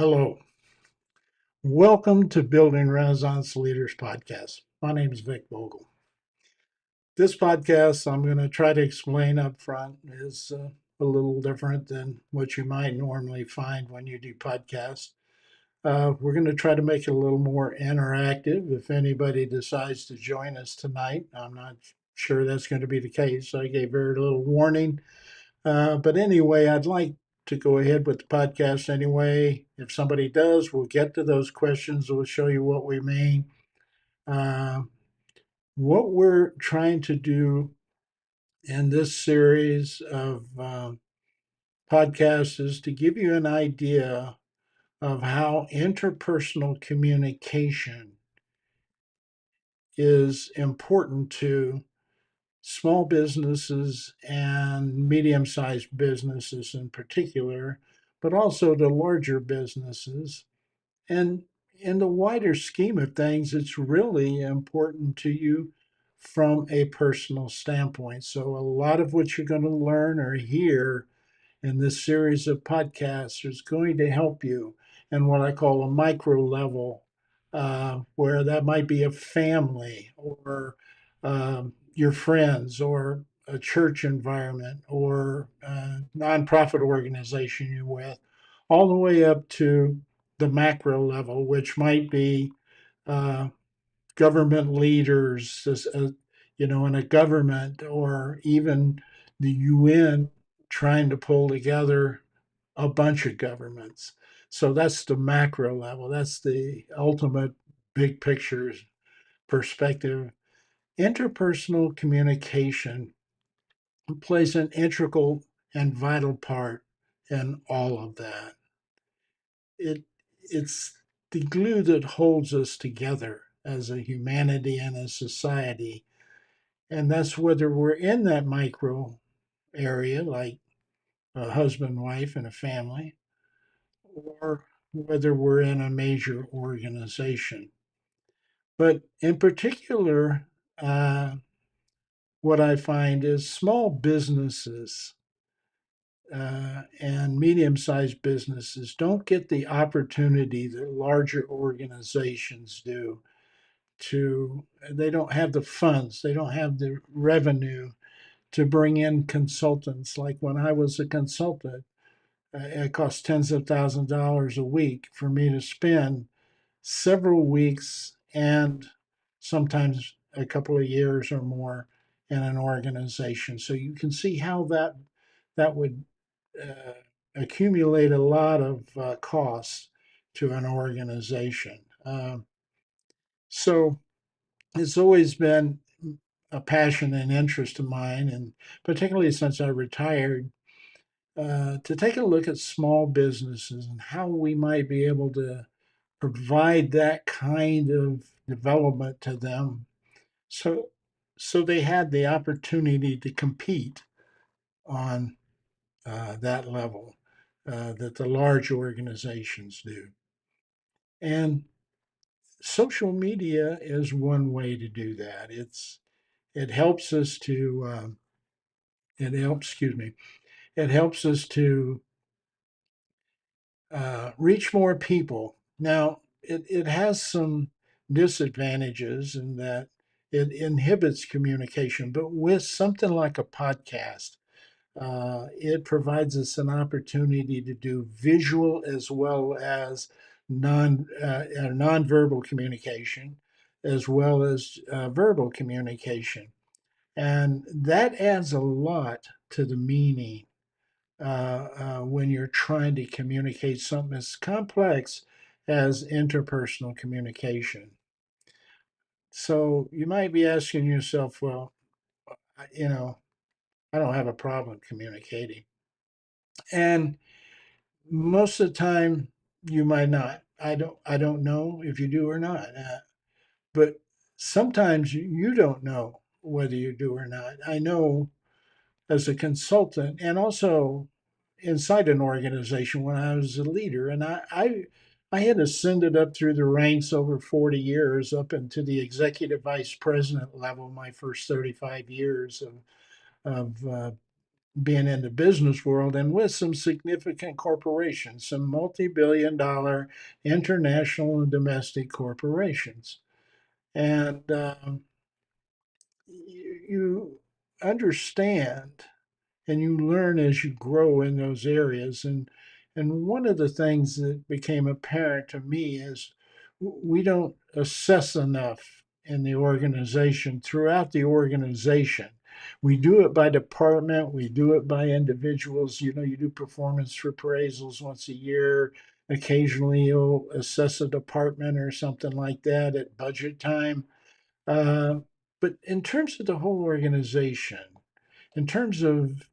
Hello. Welcome to Building Renaissance Leaders Podcast. My name is Vic Vogel. This podcast, I'm going to try to explain up front, is a little different than what you might normally find when you do podcasts. We're going to try to make it a little more interactive. If anybody decides to join us tonight, I'm not sure that's going to be the case. I gave very little warning. But anyway, I'd like to go ahead with the podcast anyway. If somebody does, we'll get to those questions. We'll show you what we mean. Uh, what we're trying to do in this series of podcasts is to give you an idea of how interpersonal communication is important to small businesses and medium sized businesses in particular, but also to larger businesses. And in the wider scheme of things, it's really important to you from a personal standpoint. So, a lot of what you're going to learn or hear in this series of podcasts is going to help you in what I call a micro level, where that might be a family or your friends or a church environment or a nonprofit organization you're with, all the way up to the macro level, which might be uh, government leaders, in a government, or even the UN trying to pull together a bunch of governments. So that's the macro level. That's the ultimate big picture perspective. Interpersonal communication plays an integral and vital part in all of that. It's the glue that holds us together as a humanity and a society. And that's whether we're in that micro area, like a husband, wife, and a family, or whether we're in a major organization. But in particular, what I find is small businesses and medium sized businesses don't get the opportunity that larger organizations do. They don't have the funds, they don't have the revenue to bring in consultants. Like when I was a consultant, it cost tens of thousands of dollars a week for me to spend several weeks and sometimes a couple of years or more in an organization. So you can see how that would uh, accumulate a lot of costs to an organization. So it's always been a passion and interest of mine, and particularly since I retired, to take a look at small businesses and how we might be able to provide that kind of development to them, so so they had the opportunity to compete on that level that the large organizations do. And social media is one way to do that. It helps us to excuse me, it helps us to reach more people. Now, it has some disadvantages in that it inhibits communication, but with something like a podcast, it provides us an opportunity to do visual as well as nonverbal communication, as well as verbal communication, and that adds a lot to the meaning when you're trying to communicate something as complex as interpersonal communication. So you might be asking yourself, well, you know, I don't have a problem communicating. And most of the time you might not. I don't know if you do or not. But sometimes you don't know whether you do or not. I know as a consultant and also inside an organization when I was a leader. And I had ascended up through the ranks over 40 years up into the executive vice president level, my first 35 years of being in the business world and with some significant corporations, some multi-billion-dollar international and domestic corporations. And you understand and you learn as you grow in those areas. And one of the things that became apparent to me is we don't assess enough in the organization, throughout the organization. We do it by department, we do it by individuals. You know, you do performance appraisals once a year. Occasionally you'll assess a department or something like that at budget time. uh, but in terms of the whole organization, in terms of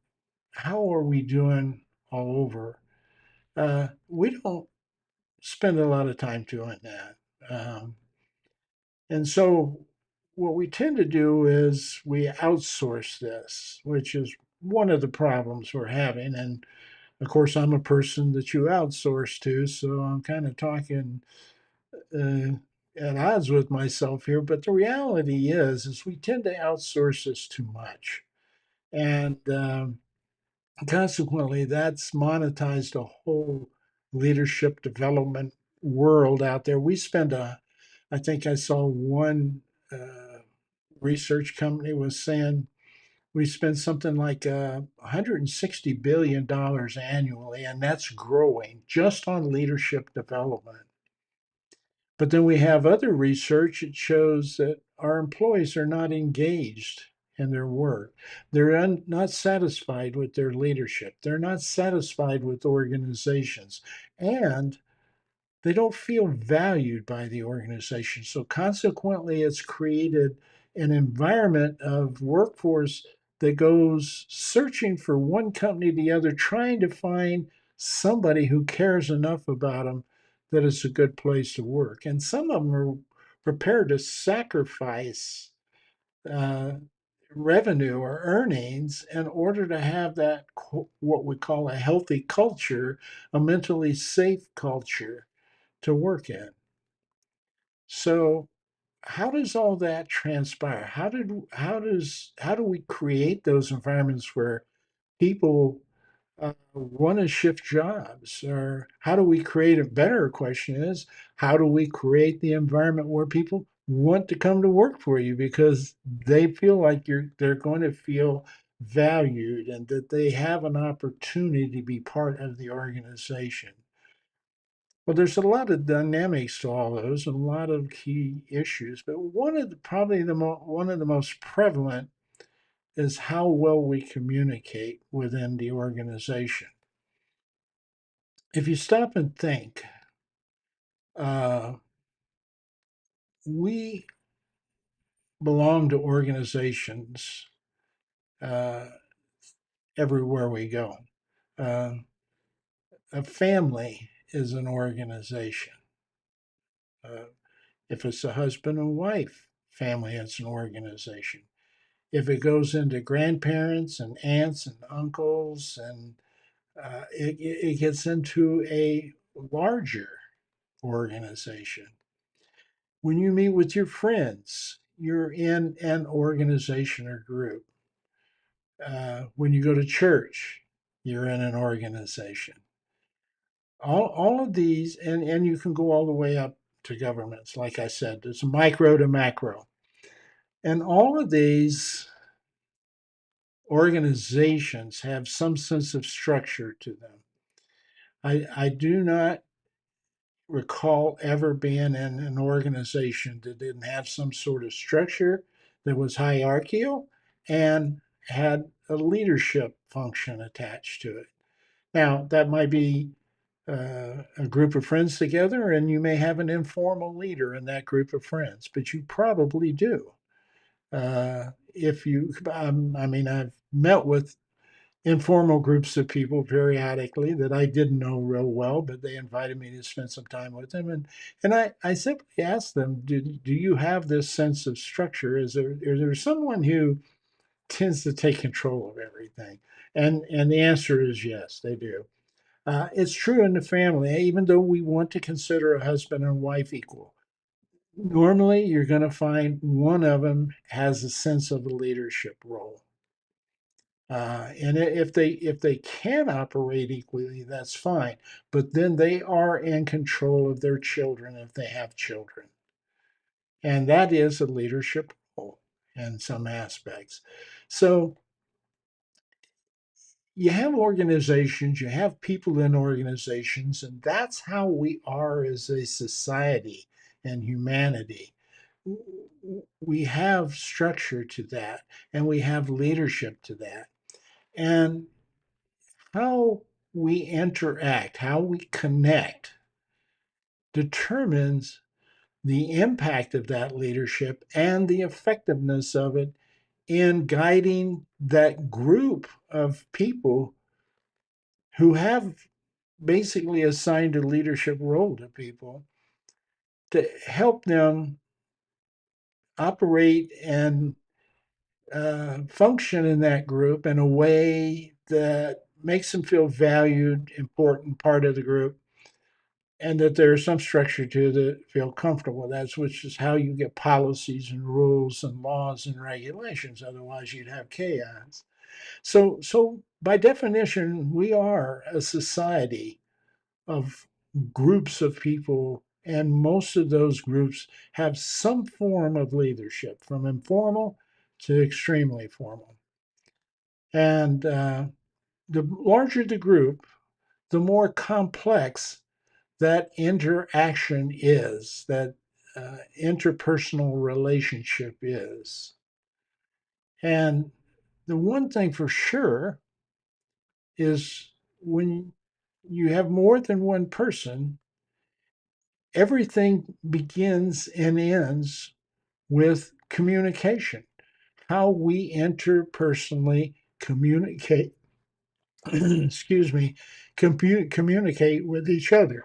how are we doing all over, we don't spend a lot of time doing that. And so what we tend to do is we outsource this, which is one of the problems we're having. And of course, I'm a person that you outsource to, so I'm kind of talking uh, at odds with myself here. But the reality is we tend to outsource this too much, and consequently, that's monetized a whole leadership development world out there. I think I saw one research company was saying we spend something like $160 billion annually, and that's growing just on leadership development. But then we have other research that shows that our employees are not engaged in their work. They're not satisfied with their leadership. They're not satisfied with organizations. And they don't feel valued by the organization. So consequently, it's created an environment of workforce that goes searching for one company to the other, trying to find somebody who cares enough about them that it's a good place to work. And some of them are prepared to sacrifice uh, revenue or earnings in order to have that what we call a healthy culture, a mentally safe culture to work in. So how does all that transpire? How do we create those environments where people want to shift jobs? Or how do we create, a better question is, how do we create the environment where people want to come to work for you because they feel like they're going to feel valued and that they have an opportunity to be part of the organization? Well, there's a lot of dynamics to all those and a lot of key issues, but one of the most prevalent is how well we communicate within the organization. If you stop and think, uh, we belong to organizations uh, everywhere we go. Uh, a family is an organization. Uh, if it's a husband and wife, family is an organization. If it goes into grandparents and aunts and uncles, and it gets into a larger organization. When you meet with your friends, you're in an organization or group. When you go to church, you're in an organization. All of these, and you can go all the way up to governments. Like I said, there's micro to macro. And all of these organizations have some sense of structure to them. I do not recall ever being in an organization that didn't have some sort of structure, that was hierarchical, and had a leadership function attached to it. Now, that might be a group of friends together, and you may have an informal leader in that group of friends, but you probably do. If you, I mean, I've met with informal groups of people periodically that I didn't know real well, but they invited me to spend some time with them. And I simply asked them, do you have this sense of structure? Is there someone who tends to take control of everything? And the answer is yes, they do. It's true in the family, even though we want to consider a husband and wife equal. Normally, you're going to find one of them has a sense of a leadership role. And if they can operate equally, that's fine. But then they are in control of their children if they have children, and that is a leadership role in some aspects. So you have organizations, you have people in organizations, and that's how we are as a society and humanity. We have structure to that, and we have leadership to that. And how we interact, how we connect, determines the impact of that leadership and the effectiveness of it in guiding that group of people who have basically assigned a leadership role to people to help them operate and function in that group in a way that makes them feel valued, important part of the group, and that there's some structure to it that feel comfortable with that, which is how you get policies and rules and laws and regulations. Otherwise, you'd have chaos. So by definition, we are a society of groups of people, and most of those groups have some form of leadership, from informal to extremely formal. And the larger the group, the more complex that interaction is, that interpersonal relationship is. And the one thing for sure is when you have more than one person, everything begins and ends with communication. How we interpersonally communicate, excuse me, communicate with each other.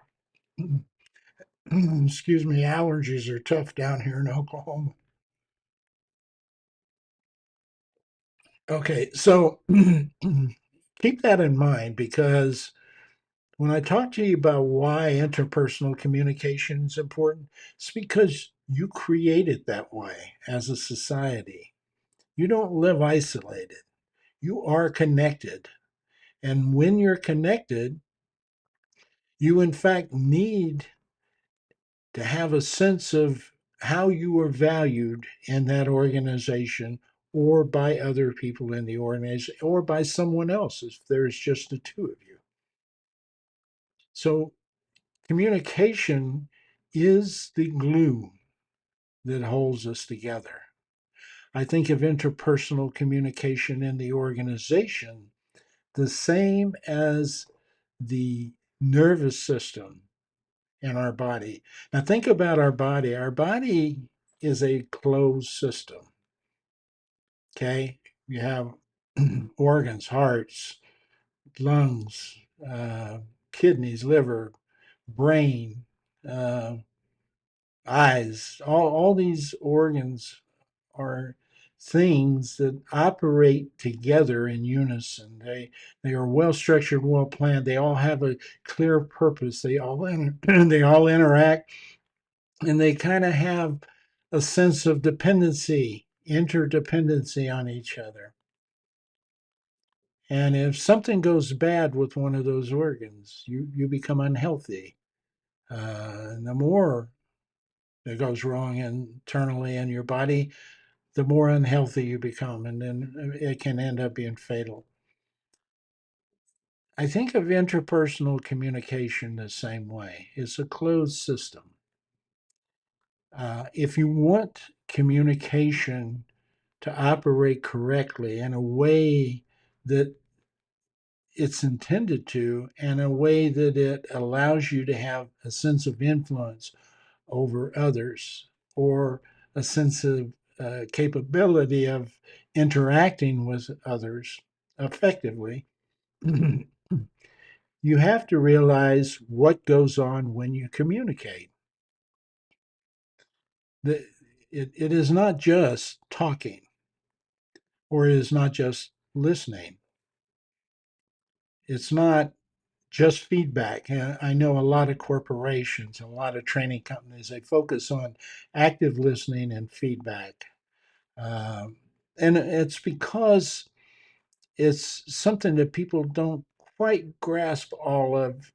Excuse me, allergies are tough down here in Oklahoma. Okay, so keep that in mind, because when I talk to you about why interpersonal communication is important, it's because you create it that way as a society. You don't live isolated, you are connected. And when you're connected, you in fact need to have a sense of how you are valued in that organization, or by other people in the organization, or by someone else if there's just the two of you. So communication is the glue that holds us together. I think of interpersonal communication in the organization the same as the nervous system in our body. Now, think about our body. Our body is a closed system. Okay. You have organs, hearts, lungs, kidneys, liver, brain, uh, eyes. All these organs are things that operate together in unison. They are well structured, well planned. They all have a clear purpose. They all interact, and they kind of have a sense of dependency, interdependency on each other. And if something goes bad with one of those organs, you become unhealthy. And the more that goes wrong internally in your body, the more unhealthy you become, and then it can end up being fatal. I think of interpersonal communication the same way. It's a closed system. If you want communication to operate correctly in a way that it's intended to, and a way that it allows you to have a sense of influence over others, or a sense of capability of interacting with others effectively, you have to realize what goes on when you communicate. The, it is not just talking, or it is not just listening. It's not just feedback. I know a lot of corporations, a lot of training companies, they focus on active listening and feedback. Um, and it's because it's something that people don't quite grasp all of.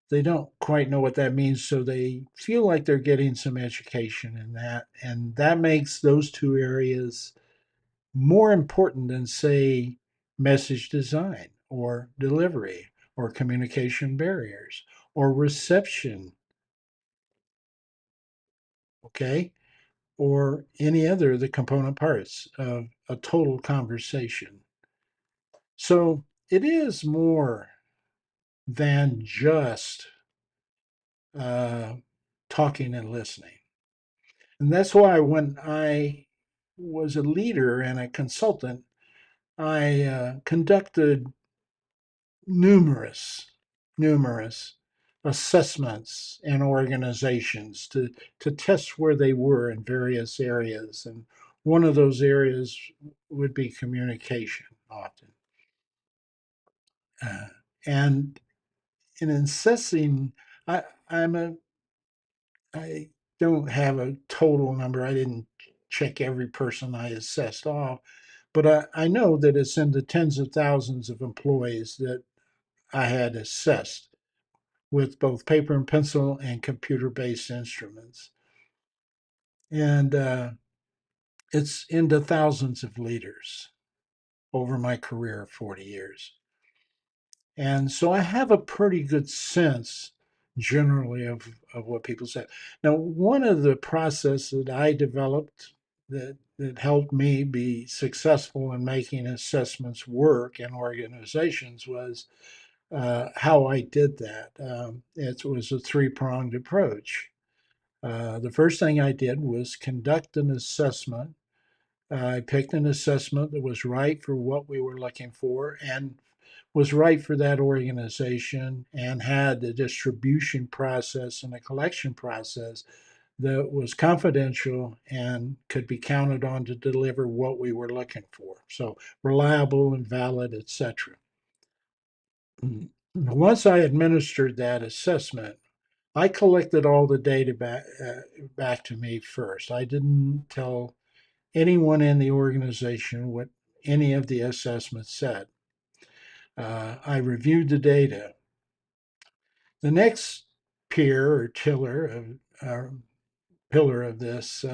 They don't quite know what that means, so they feel like they're getting some education in that. And that makes those two areas more important than, say, message design or delivery or communication barriers or reception, okay? Or any other of the component parts of a total conversation. So it is more than just uh, talking and listening. And that's why when I was a leader and a consultant, I conducted numerous, numerous assessments and organizations to test where they were in various areas. And one of those areas would be communication often. Uh, and in assessing, I, I'm a, I don't have a total number. I didn't check every person I assessed off, but I know that it's in the tens of thousands of employees that I had assessed with both paper and pencil and computer based instruments. And it's into thousands of leaders over my career of 40 years. And so I have a pretty good sense generally of what people say. Now, one of the processes that I developed that helped me be successful in making assessments work in organizations was how I did that. It was a three-pronged approach. The first thing I did was conduct an assessment. I picked an assessment that was right for what we were looking for and was right for that organization and had a distribution process and a collection process that was confidential and could be counted on to deliver what we were looking for. So reliable and valid, etc. Once I administered that assessment, I collected all the data back to me first. I didn't tell anyone in the organization what any of the assessments said. I reviewed the data. The next peer or pillar of this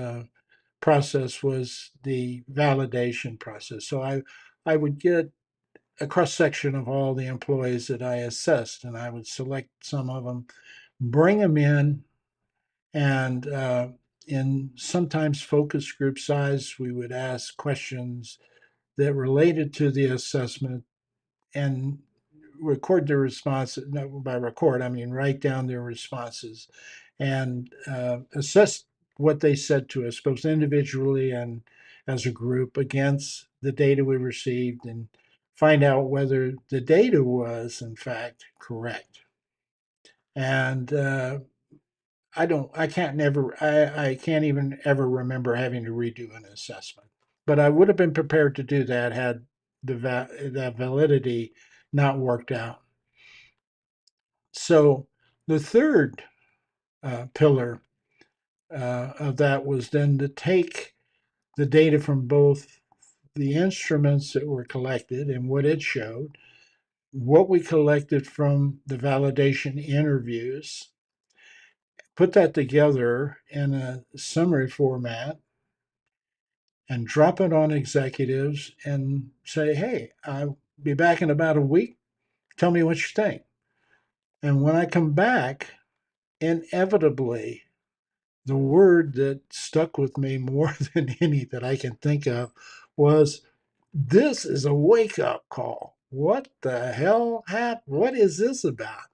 process was the validation process. So I would get a cross section of all the employees that I assessed, and I would select some of them, bring them in, and in sometimes focus group size, we would ask questions that related to the assessment and record their responses. By record, I mean write down their responses and assess what they said to us, both individually and as a group, against the data we received and find out whether the data was, in fact, correct. And I can't even ever remember having to redo an assessment. But I would have been prepared to do that had that validity not worked out. So the third pillar of that was then to take the data from both the instruments that were collected and what it showed, what we collected from the validation interviews, put that together in a summary format, and drop it on executives and say, hey, I'll be back in about a week. Tell me what you think. And when I come back, inevitably, the word that stuck with me more than any that I can think of was, this is a wake up call. What the hell happened? What is this about?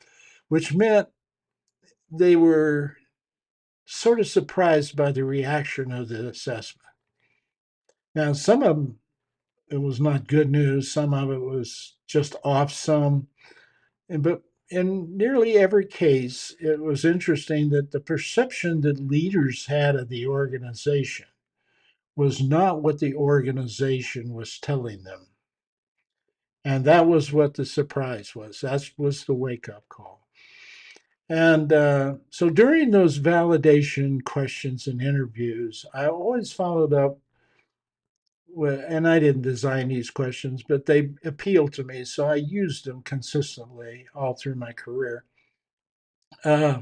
Which meant they were sort of surprised by the reaction of the assessment. Now, some of them, it was not good news. Some of it was just off some. But in nearly every case, it was interesting that the perception that leaders had of the organization was not what the organization was telling them. And that was what the surprise was. That was the wake up call. And so during those validation questions and interviews, I always followed up and I didn't design these questions, but they appealed to me, so I used them consistently all through my career. Uh,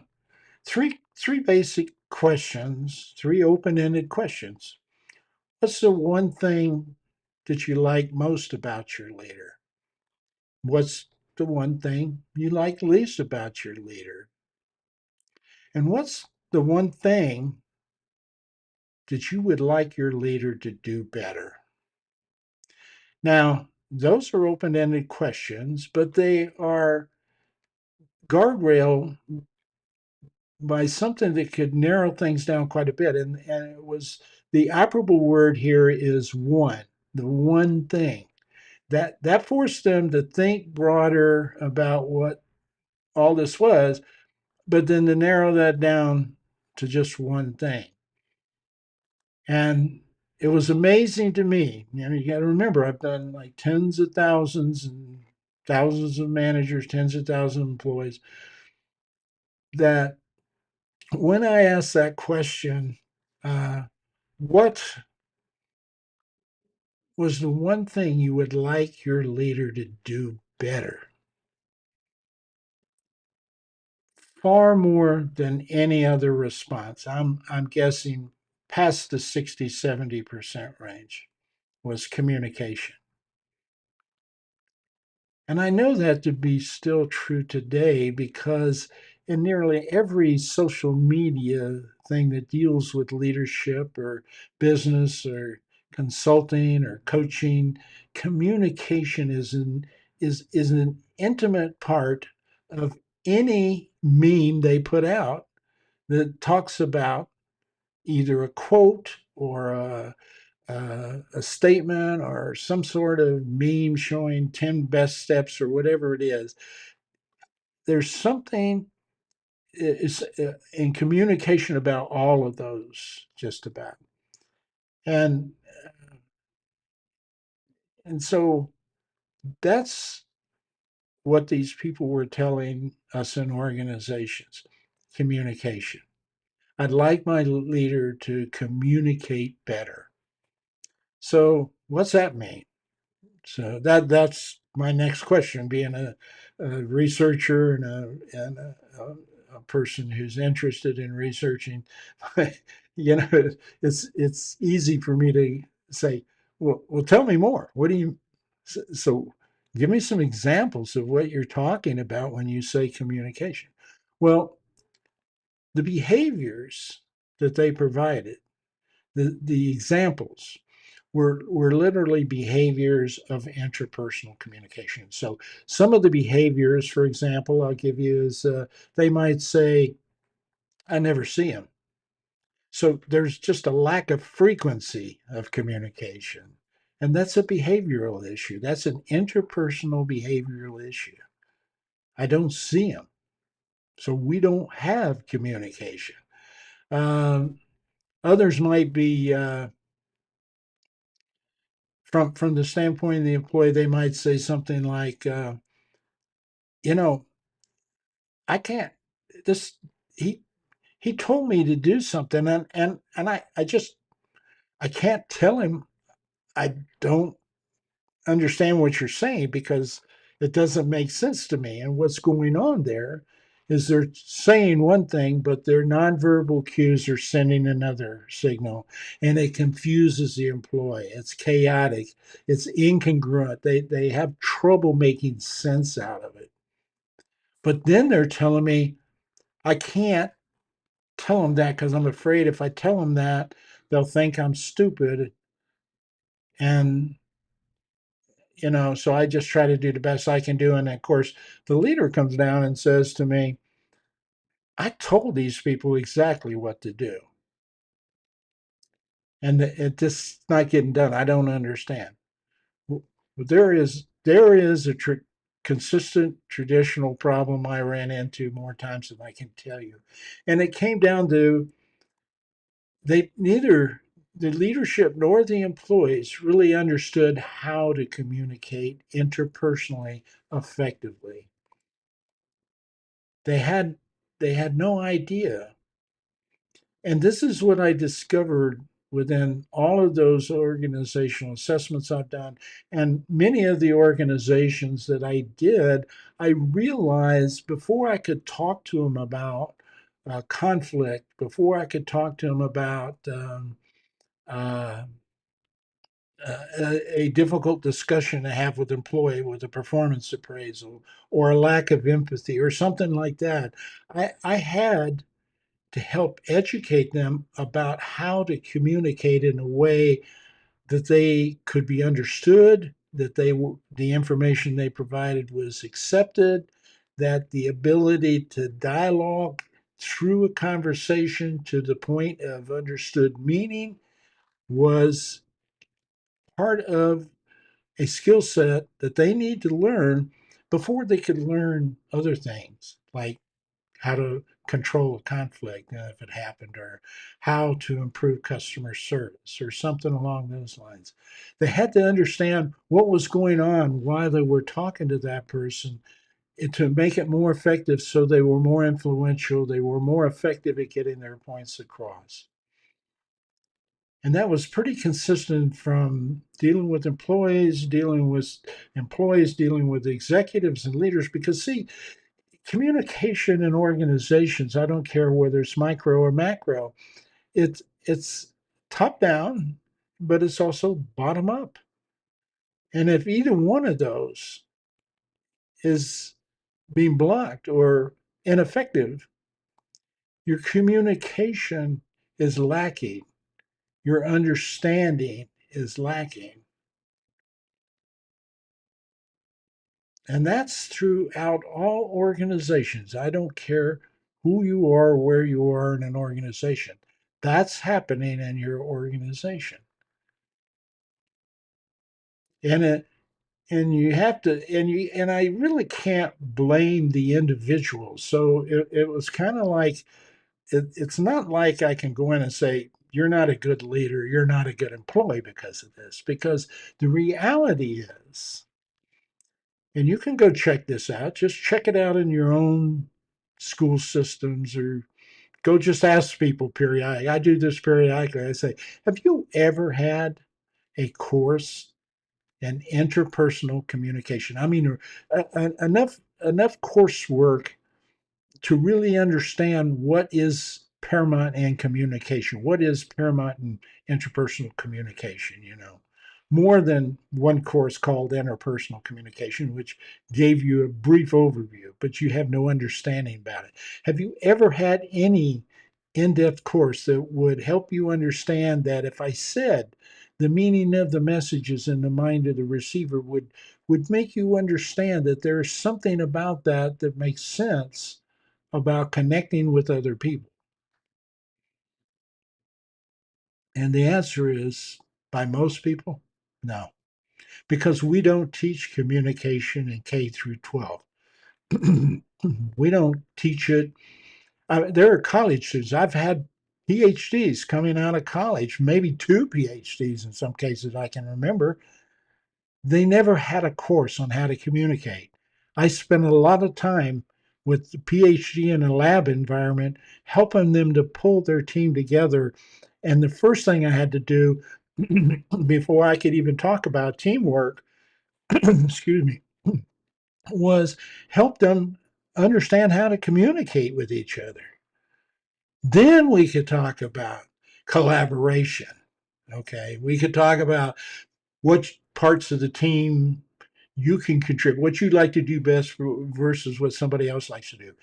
three basic questions, three open-ended questions. What's the one thing that you like most about your leader? What's the one thing you like least about your leader? And what's the one thing that you would like your leader to do better? Now, those are open ended questions, but they are guardrail by something that could narrow things down quite a bit. And it was the operable word here is one, the one thing. That forced them to think broader about what all this was, but then to narrow that down to just one thing. And it was amazing to me. You got to remember, I've done like tens of thousands and thousands of managers, tens of thousands of employees, that when I asked that question, uh, what was the one thing you would like your leader to do better? Far more than any other response. I'm guessing past the 60-70% range was communication. And I know that to be still true today because in nearly every social media thing that deals with leadership or business or consulting or coaching, communication is an intimate part of any meme they put out that talks about either a quote or a statement or some sort of meme showing 10 best steps or whatever it is. There's something is in communication about all of those, just about. And and so that's what these people were telling us in organizations: communication. I'd like my leader to communicate better. So what's that mean? So that's my next question. Being a researcher and a person who's interested in researching, it's easy for me to say, well, tell me more. What do you? So give me some examples of what you're talking about when you say communication. Well, the behaviors that they provided, the examples were literally behaviors of interpersonal communication. So some of the behaviors, for example, I'll give you is they might say, I never see him. So there's just a lack of frequency of communication. And that's a behavioral issue. That's an interpersonal behavioral issue. I don't see him. So we don't have communication. Um, Others might be from the standpoint of the employee, they might say something like, you know, I can't. This he he told me to do something, and I just I can't tell him I don't understand what you're saying because it doesn't make sense to me. And what's going on there is they're saying one thing, but their nonverbal cues are sending another signal, and it confuses the employee. It's chaotic. It's incongruent. They have trouble making sense out of it. But then they're telling me I can't tell them that because I'm afraid if I tell them that, they'll think I'm stupid. And, so I just try to do the best I can do. And of course, the leader comes down and says to me, I told these people exactly what to do. And it just not getting done. I don't understand. But there is a consistent traditional problem I ran into more times than I can tell you. And it came down to they neither the leadership nor the employees really understood how to communicate interpersonally effectively. They had they had no idea. And this is what I discovered. within all of those organizational assessments I've done. And many of the organizations that I did, I realized before I could talk to them about conflict, before I could talk to them about uh, a difficult discussion to have with employee with a performance appraisal or a lack of empathy or something like that, I had to help educate them about how to communicate in a way that they could be understood, that the information they provided was accepted, that the ability to dialogue through a conversation to the point of understood meaning was part of a skill set that they need to learn before they could learn other things like how to control a conflict if it happened, or how to improve customer service, or something along those lines. They had to understand what was going on while they were talking to that person to make it more effective so they were more influential, they were more effective at getting their points across. And that was pretty consistent from dealing with employees, dealing with executives and leaders. Because, see, communication in organizations, I don't care whether it's micro or macro, it's top down, but it's also bottom up. And if either one of those is being blocked or ineffective, your communication is lacking, your understanding is lacking. And that's throughout all organizations. I don't care who you are, where you are in an organization. That's happening in your organization. And it and you have to and I really can't blame the individual. So it was kind of like it's not like I can go in and say, you're not a good leader, you're not a good employee because of this. Because the reality is, and you can go check this out, just check it out in your own school systems, or go just ask people periodically. I do this periodically. I say, have you ever had a course in interpersonal communication? I mean, enough coursework to really understand what is paramount in communication, what is paramount in interpersonal communication, more than one course called interpersonal communication, which gave you a brief overview, but you have no understanding about it. Have you ever had any in-depth course that would help you understand that if I said the meaning of the messages in the mind of the receiver would make you understand that there is something about that that makes sense about connecting with other people? And the answer is, by most people, no, because we don't teach communication in K through 12. We don't teach it. There are college students. I've had PhDs coming out of college, maybe two PhDs in some cases I can remember. They never had a course on how to communicate. I spent a lot of time with the PhD in a lab environment, helping them to pull their team together. And the first thing I had to do before I could even talk about teamwork, excuse me, was help them understand how to communicate with each other. Then we could talk about collaboration. Okay. We could talk about what parts of the team you can contribute, what you like to do best versus what somebody else likes to do.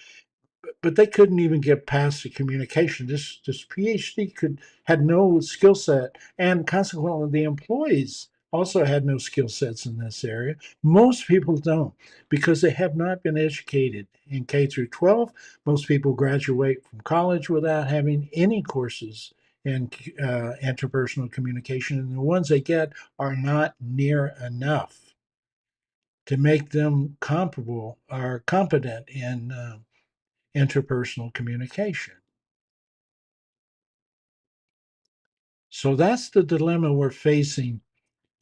But they couldn't even get past the communication. This PhD had no skill set, and consequently, the employees also had no skill sets in this area. Most people don't, because they have not been educated in K through 12. Most people graduate from college without having any courses in interpersonal communication, and the ones they get are not near enough to make them comparable or competent in interpersonal communication. So that's the dilemma we're facing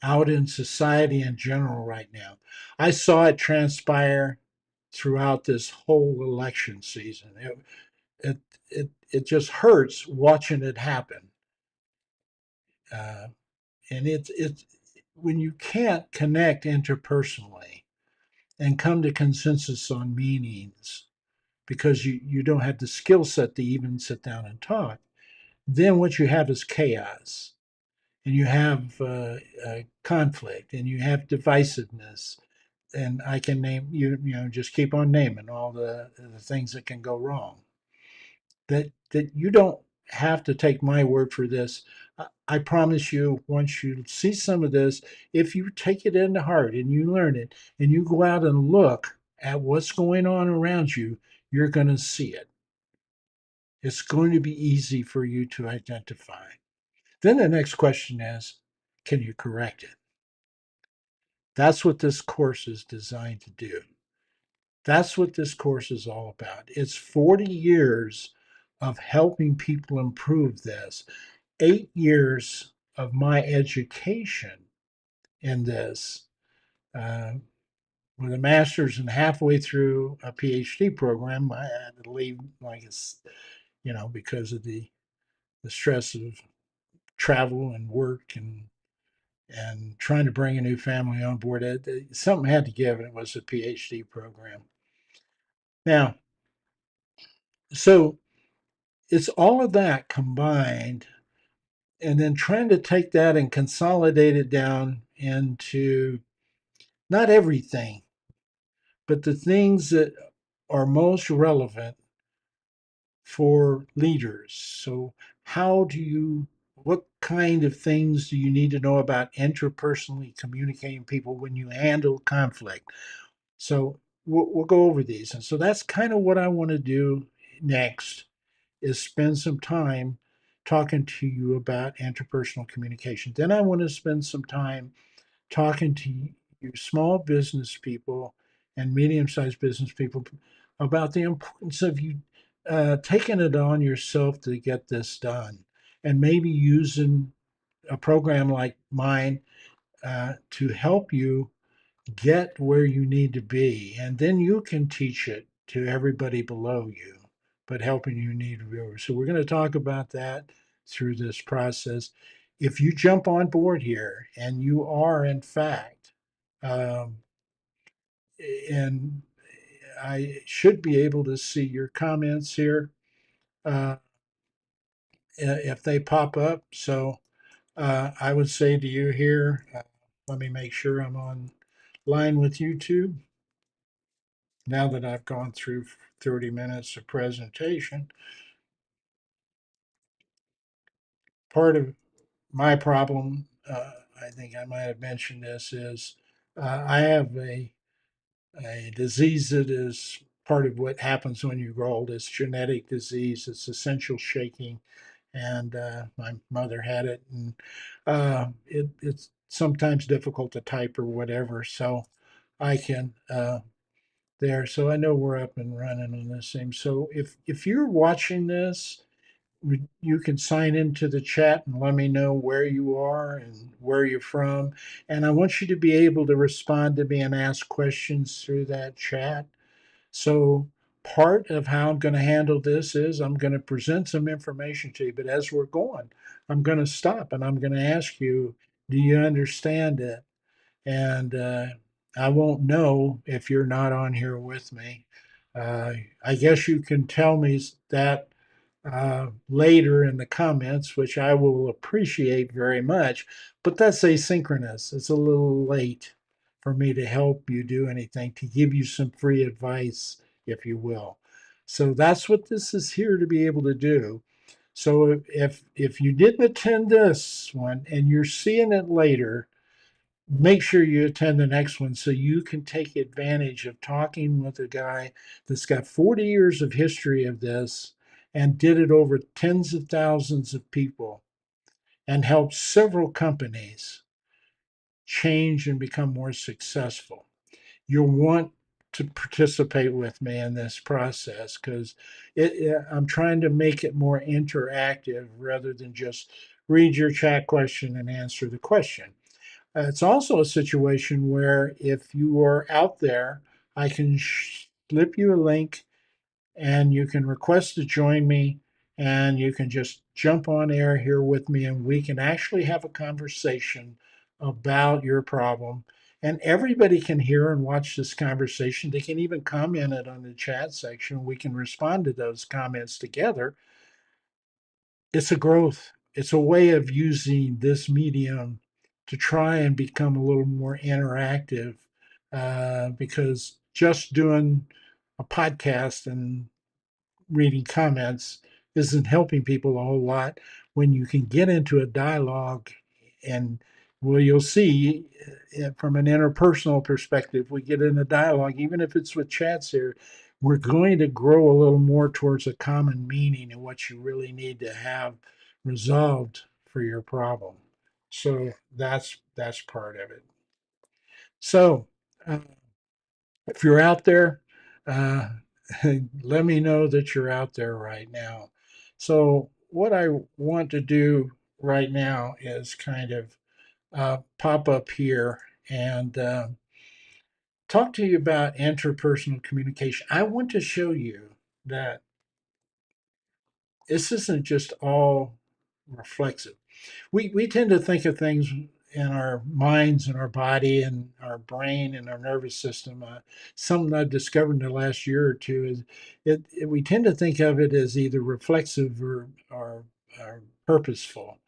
out in society in general right now. I saw it transpire throughout this whole election season. It just hurts watching it happen. Uh, and it's when you can't connect interpersonally and come to consensus on meanings because you don't have the skill set to even sit down and talk, then what you have is chaos, and you have conflict, and you have divisiveness, and I can name just keep on naming all the things that can go wrong. That you don't have to take my word for this. I promise you, once you see some of this, if you take it into heart and you learn it and you go out and look at what's going on around you, you're going to see it. It's going to be easy for you to identify. Then the next question is, can you correct it? That's what this course is designed to do. That's what this course is all about. It's 40 years of helping people improve this, 8 years of my education in this, uh, with a master's and halfway through a PhD program. I had to leave, like it's, because of the stress of travel and work and trying to bring a new family on board. Something had to give, and it was a PhD program. Now, so it's all of that combined, and then trying to take that and consolidate it down into not everything, but the things that are most relevant for leaders. So, what kind of things do you need to know about interpersonally communicating people when you handle conflict? So, we'll go over these. And so that's kind of what I want to do next is spend some time talking to you about interpersonal communication. Then I want to spend some time talking to you small business people and medium-sized business people about the importance of you taking it on yourself to get this done, and maybe using a program like mine to help you get where you need to be, and then you can teach it to everybody below you, but helping you need to be over. So we're going to talk about that through this process. If you jump on board here and you are in fact, um, and I should be able to see your comments here uh, if they pop up. So I would say to you here, let me make sure I'm on line with YouTube. Now that I've gone through 30 minutes of presentation, part of my problem, I think I might have mentioned this, is I have a disease that is part of what happens when you grow old. It's genetic disease. It's essential shaking, and my mother had it, and it's sometimes difficult to type or whatever. So I can there. So I know we're up and running on this thing. So if you're watching this, you can sign into the chat and let me know where you are and where you're from. And I want you to be able to respond to me and ask questions through that chat. So part of how I'm going to handle this is I'm going to present some information to you, but as we're going, I'm going to stop and I'm going to ask you, do you understand it? And I won't know if you're not on here with me. Uh, I guess you can tell me that later in the comments, which I will appreciate very much, but that's asynchronous. It's a little late for me to help you do anything, to give you some free advice, if you will. So that's what this is here to be able to do. So if you didn't attend this one and you're seeing it later, make sure you attend the next one so you can take advantage of talking with a guy that's got 40 years of history of this and did it over tens of thousands of people and helped several companies change and become more successful. You'll want to participate with me in this process because I'm trying to make it more interactive rather than just read your chat question and answer the question. It's also a situation where if you are out there, I can slip you a link and you can request to join me and you can just jump on air here with me and we can actually have a conversation about your problem. And everybody can hear and watch this conversation. They can even comment it on the chat section. We can respond to those comments together. It's a growth, it's a way of using this medium to try and become a little more interactive, because just doing a podcast and reading comments isn't helping people a whole lot. When you can get into a dialogue, and well, you'll see, from an interpersonal perspective, we get in a dialogue, even if it's with chats here, we're going to grow a little more towards a common meaning and what you really need to have resolved for your problem. So that's part of it. So uh, if you're out there, uh, let me know that you're out there right now. So, what I want to do right now is kind of pop up here and talk to you about interpersonal communication. I want to show you that this isn't just all reflexive. We tend to think of things in our minds and our body and our brain and our nervous system. Something I've discovered in the last year or two is we tend to think of it as either reflexive or purposeful.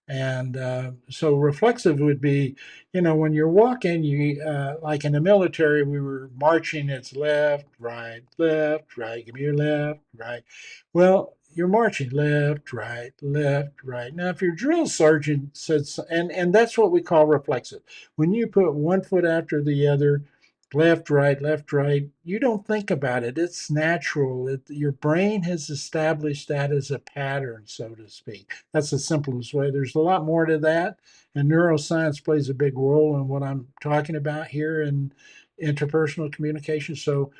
And so reflexive would be, when you're walking, like in the military, we were marching, it's left, right, give me your left, right. Well, you're marching left, right, left, right. Now, if your drill sergeant says, and that's what we call reflexive. When you put one foot after the other, left, right, you don't think about it. It's natural. Your brain has established that as a pattern, so to speak. That's the simplest way. There's a lot more to that, and neuroscience plays a big role in what I'm talking about here in interpersonal communication. So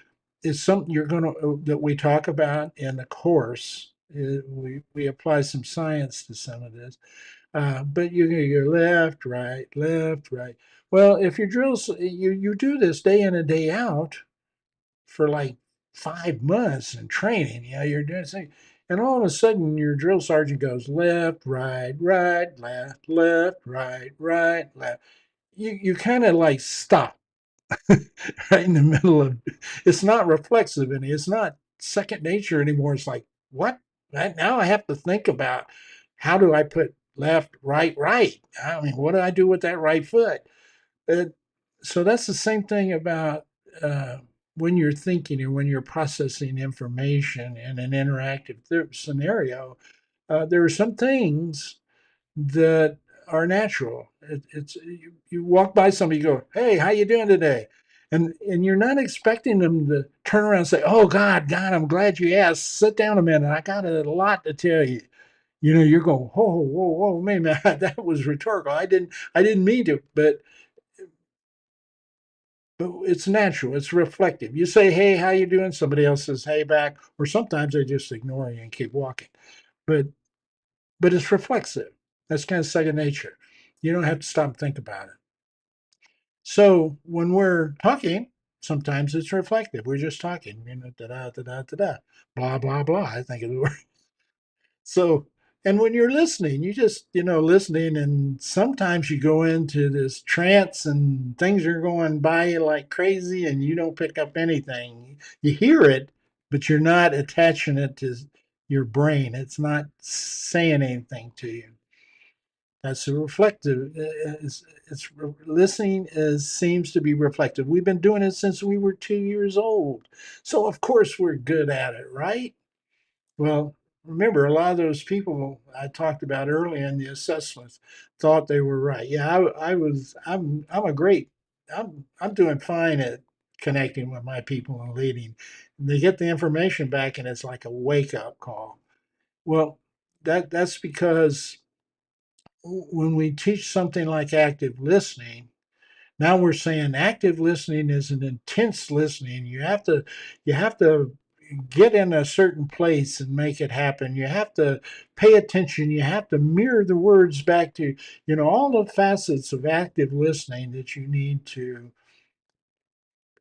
it's something you're going to that we talk about in the course. We apply some science to some of this, but you're left, right, left, right. Well, if your drills, you do this day in and day out for like 5 months in training. You're doing something, and all of a sudden your drill sergeant goes left, right, left, left, right, left. You kind of like stop right in the middle of. It's not reflexive and it's not second nature anymore. It's like what? Now I have to think about how do I put left, right. I mean, what do I do with that right foot? Uh, so that's the same thing about uh, when you're thinking and when you're processing information in an interactive scenario. There are some things that are natural. You walk by somebody, you go, "Hey, how you doing today?" And you're not expecting them to turn around and say, "Oh God, I'm glad you asked. Sit down a minute. I got a lot to tell you." You're going, whoa, man, that was rhetorical. I didn't mean to, but it's natural, it's reflective. You say, "Hey, how you doing?" Somebody else says, "Hey," back, or sometimes they just ignore you and keep walking. But it's reflexive. That's kind of second nature. You don't have to stop and think about it. So when we're talking, sometimes it's reflective. We're just talking, da da da da da da, blah blah blah. I think of the word. So, and when you're listening, you just, listening, and sometimes you go into this trance and things are going by you like crazy and you don't pick up anything. You hear it, but you're not attaching it to your brain. It's not saying anything to you. That's a reflective. It's listening seems to be reflective. We've been doing it since we were 2 years old, so of course we're good at it, right? Well, remember, a lot of those people I talked about earlier in the assessments thought they were right. Yeah, I was. I'm a great. I'm doing fine at connecting with my people and leading. And they get the information back, and it's like a wake up call. Well, that's because when we teach something like active listening, now we're saying active listening is an intense listening. You have to get in a certain place and make it happen. You have to pay attention. You have to mirror the words back to, all the facets of active listening that you need to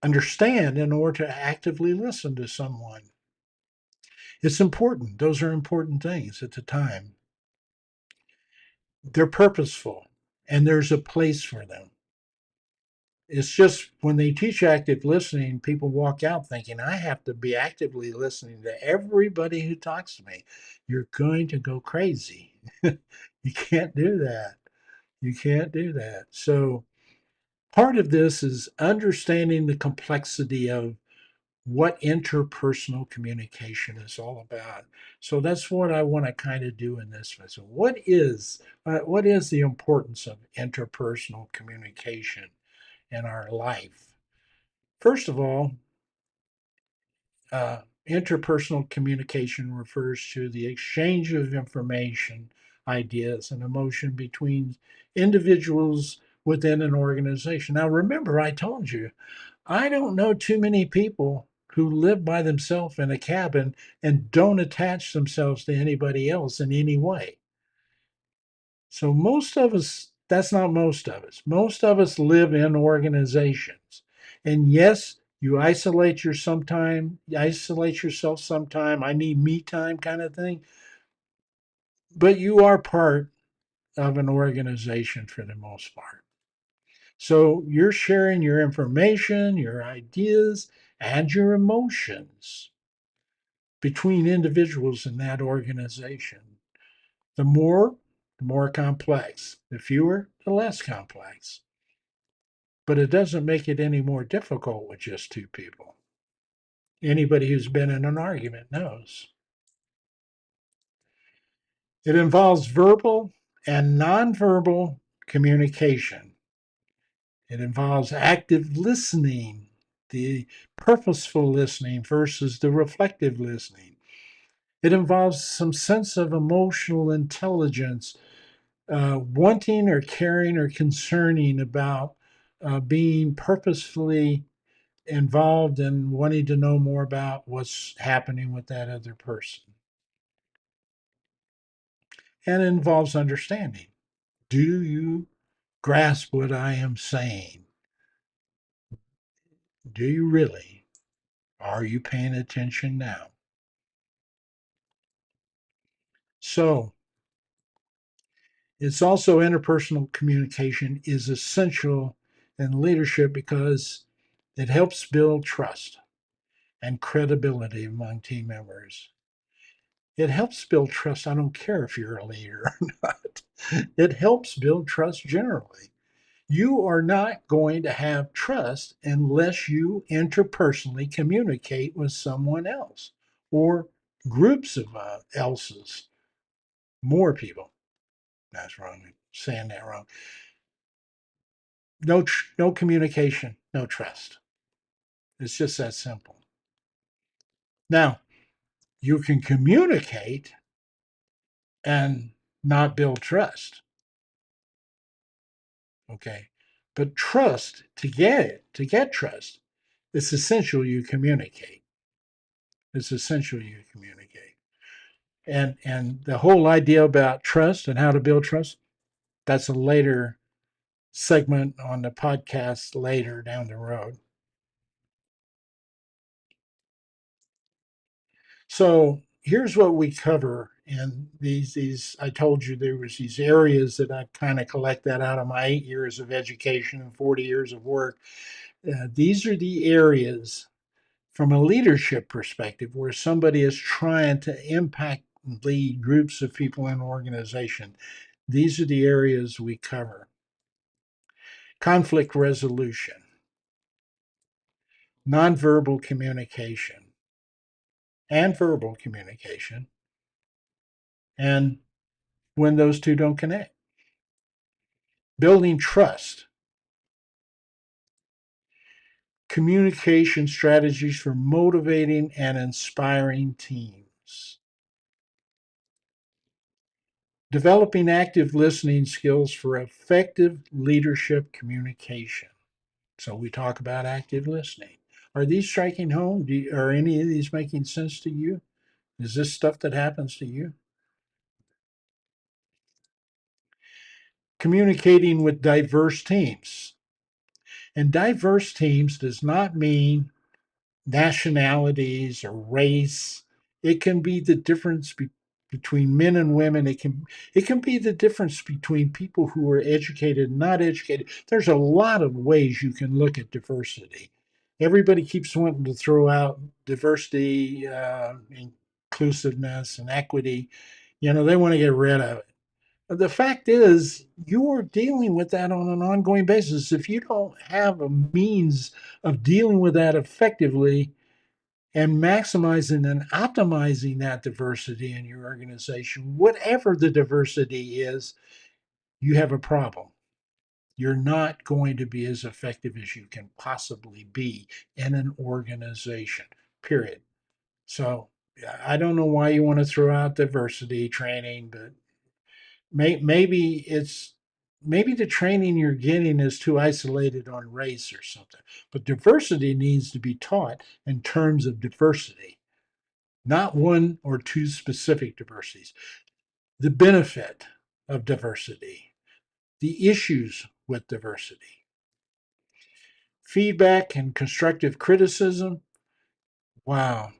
understand in order to actively listen to someone. It's important. Those are important things at the time. They're purposeful, and there's a place for them. It's just when they teach active listening, people walk out thinking, I have to be actively listening to everybody who talks to me. You're going to go crazy. You can't do that. You can't do that. So, part of this is understanding the complexity of what interpersonal communication is all about. So that's what I want to kind of do in this visit. What is the importance of interpersonal communication in our life? First of all, interpersonal communication refers to the exchange of information, ideas, and emotion between individuals within an organization. Now, remember, I told you, I don't know too many people who live by themselves in a cabin and don't attach themselves to anybody else in any way. So most of us, that's not most of us. Most of us live in organizations. And yes, you isolate yourself sometime, I need me time kind of thing. But you are part of an organization for the most part. So you're sharing your information, your ideas, and your emotions between individuals in that organization. The more complex. The fewer, the less complex. But it doesn't make it any more difficult with just two people. Anybody who's been in an argument knows. It involves verbal and nonverbal communication. It involves active listening, the purposeful listening versus the reflective listening. It involves some sense of emotional intelligence, wanting or caring or concerning about being purposefully involved and wanting to know more about what's happening with that other person. And it involves understanding. Do you grasp what I am saying? Do you really? Are you paying attention now? So, it's also interpersonal communication is essential in leadership because it helps build trust and credibility among team members. It helps build trust. I don't care if you're a leader or not. It helps build trust generally. You are not going to have trust unless you interpersonally communicate with someone else or groups of else's, more people. That's wrong. I'm saying that wrong. No communication, no trust. It's just that simple. Now, you can communicate and not build trust. Okay. But trust, to get trust, it's essential you communicate. It's essential you communicate. And the whole idea about trust and how to build trust, that's a later segment on the podcast later down the road. So here's what we cover in these I told you there was these areas that I kind of collect that out of my 8 years of education and 40 years of work. These are the areas from a leadership perspective where somebody is trying to impact lead groups of people in an organization. These are the areas we cover. Conflict resolution, nonverbal communication, and verbal communication, and when those two don't connect. Building trust, communication strategies for motivating and inspiring teams, developing active listening skills for effective leadership communication. So we talk about active listening. Are these striking home? Are any of these making sense to you? Is this stuff that happens to you? Communicating with diverse teams. And diverse teams does not mean nationalities or race. It can be the difference between men and women. It can be the difference between people who are educated and not educated. There's a lot of ways you can look at diversity. Everybody keeps wanting to throw out diversity, inclusiveness, and equity. They want to get rid of it. The fact is, you're dealing with that on an ongoing basis. If you don't have a means of dealing with that effectively and maximizing and optimizing that diversity in your organization, whatever the diversity is, you have a problem. You're not going to be as effective as you can possibly be in an organization, period. So I don't know why you want to throw out diversity training, but maybe maybe the training you're getting is too isolated on race or something. But diversity needs to be taught in terms of diversity, not one or two specific diversities. The benefit of diversity, the issues with diversity, feedback and constructive criticism. Wow.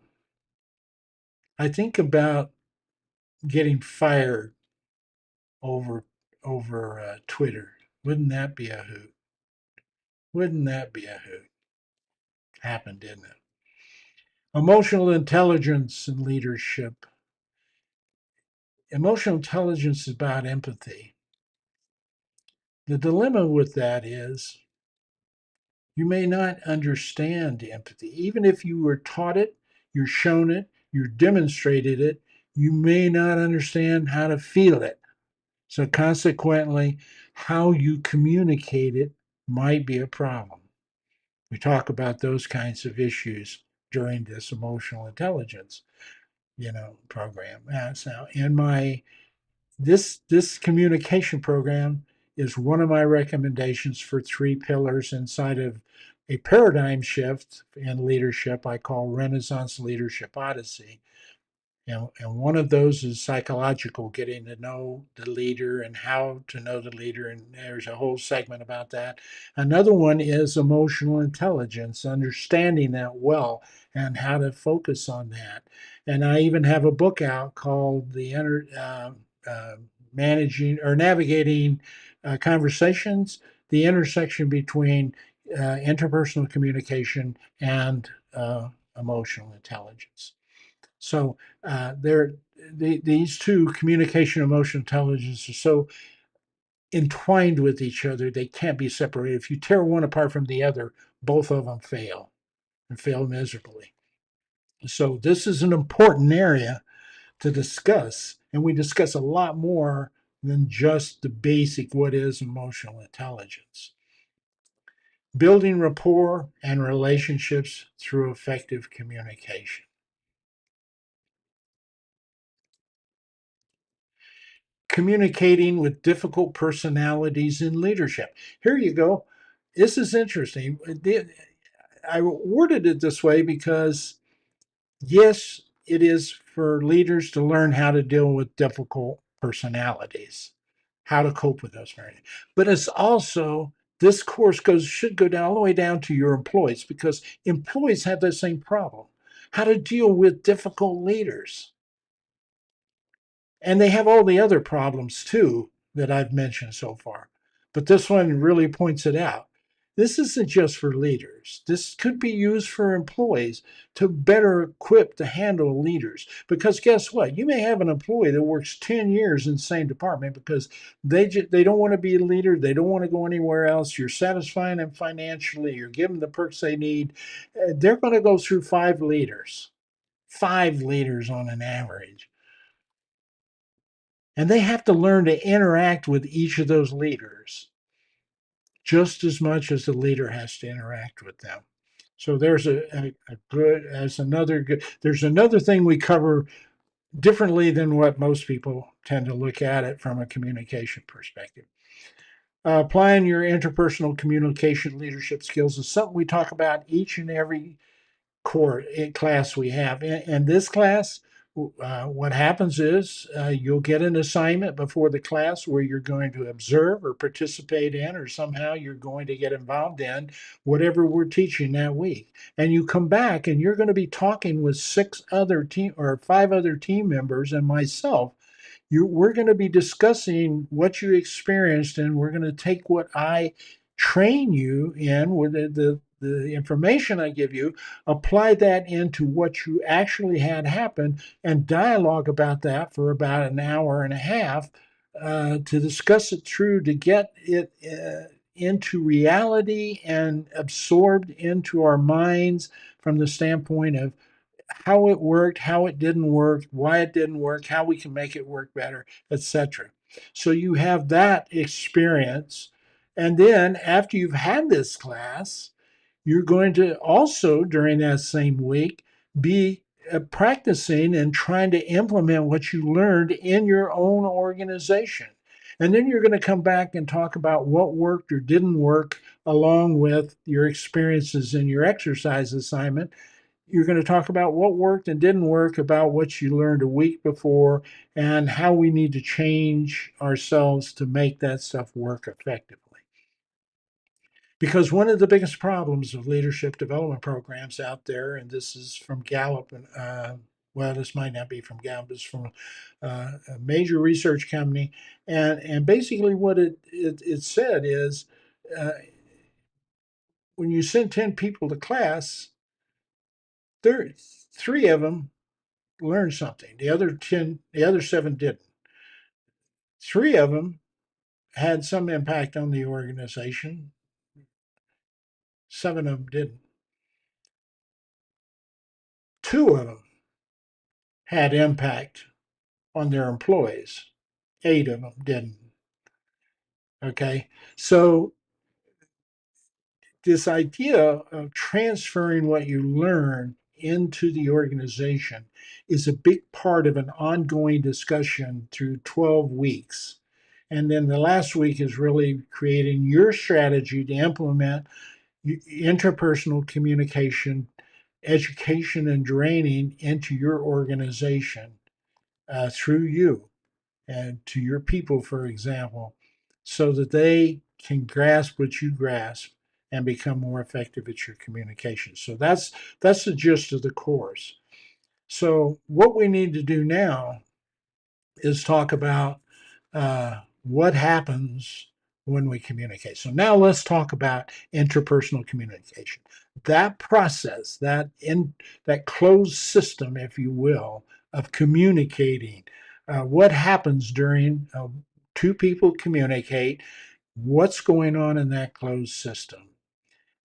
I think about getting fired over Twitter. Wouldn't that be a hoot? Wouldn't that be a hoot? Happened, didn't it? Emotional intelligence and leadership. Emotional intelligence is about empathy. The dilemma with that is you may not understand empathy. Even if you were taught it, you're shown it, you're demonstrated it, you may not understand how to feel it. So, consequently, how you communicate it might be a problem. We talk about those kinds of issues during this emotional intelligence, program. So, in my this communication program is one of my recommendations for three pillars inside of a paradigm shift in leadership I call Renaissance Leadership Odyssey. And one of those is psychological, getting to know the leader and how to know the leader. And there's a whole segment about that. Another one is emotional intelligence, understanding that well and how to focus on that. And I even have a book out called uh, Managing or Navigating Conversations, the intersection between interpersonal communication and emotional intelligence. So these two, communication and emotional intelligence, are so entwined with each other, they can't be separated. If you tear one apart from the other, both of them fail and fail miserably. So this is an important area to discuss, and we discuss a lot more than just the basic what is emotional intelligence. Building rapport and relationships through effective communication. Communicating with difficult personalities in leadership. Here you go. This is interesting. I worded it this way because, yes, it is for leaders to learn how to deal with difficult personalities, how to cope with those. But it's also, this course should go down all the way down to your employees, because employees have the same problem. How to deal with difficult leaders. And they have all the other problems too that I've mentioned so far. But this one really points it out. This isn't just for leaders. This could be used for employees to better equip to handle leaders. Because guess what? You may have an employee that works 10 years in the same department because they don't want to be a leader. They don't want to go anywhere else. You're satisfying them financially. You're giving them the perks they need. They're going to go through 5 leaders on an average. And they have to learn to interact with each of those leaders just as much as the leader has to interact with them. So there's a good, as another good, there's another thing we cover differently than what most people tend to look at it from a communication perspective. Applying your interpersonal communication leadership skills is something we talk about each and every class we have. In this class, what happens is you'll get an assignment before the class where you're going to observe or participate in, or somehow you're going to get involved in whatever we're teaching that week. And you come back and you're going to be talking with 5 other team members and myself. We're going to be discussing what you experienced, and we're going to take what I train you in with the information I give you, apply that into what you actually had happen, and dialogue about that for about an hour and a half to discuss it through to get it into reality and absorbed into our minds from the standpoint of how it worked, how it didn't work, why it didn't work, how we can make it work better, etc. So you have that experience. And then after you've had this class, you're going to also, during that same week, be practicing and trying to implement what you learned in your own organization. And then you're going to come back and talk about what worked or didn't work along with your experiences in your exercise assignment. You're going to talk about what worked and didn't work about what you learned a week before and how we need to change ourselves to make that stuff work effectively. Because one of the biggest problems of leadership development programs out there, and this is from Gallup, and well, this might not be from Gallup, it's from a major research company, and basically what it said is, uh, when you send 10 people to class, there 3 of them learned something. The other 7 didn't. 3 of them had some impact on the organization. 7 of them didn't. 2 of them had impact on their employees. 8 of them didn't. Okay. So this idea of transferring what you learn into the organization is a big part of an ongoing discussion through 12 weeks. And then the last week is really creating your strategy to implement interpersonal communication, education, and training into your organization through you and to your people, for example, so that they can grasp what you grasp and become more effective at your communication. So that's the gist of the course. So what we need to do now is talk about what happens when we communicate. So now let's talk about interpersonal communication. That process, that closed system, if you will, of communicating. What happens during 2 people communicate? What's going on in that closed system?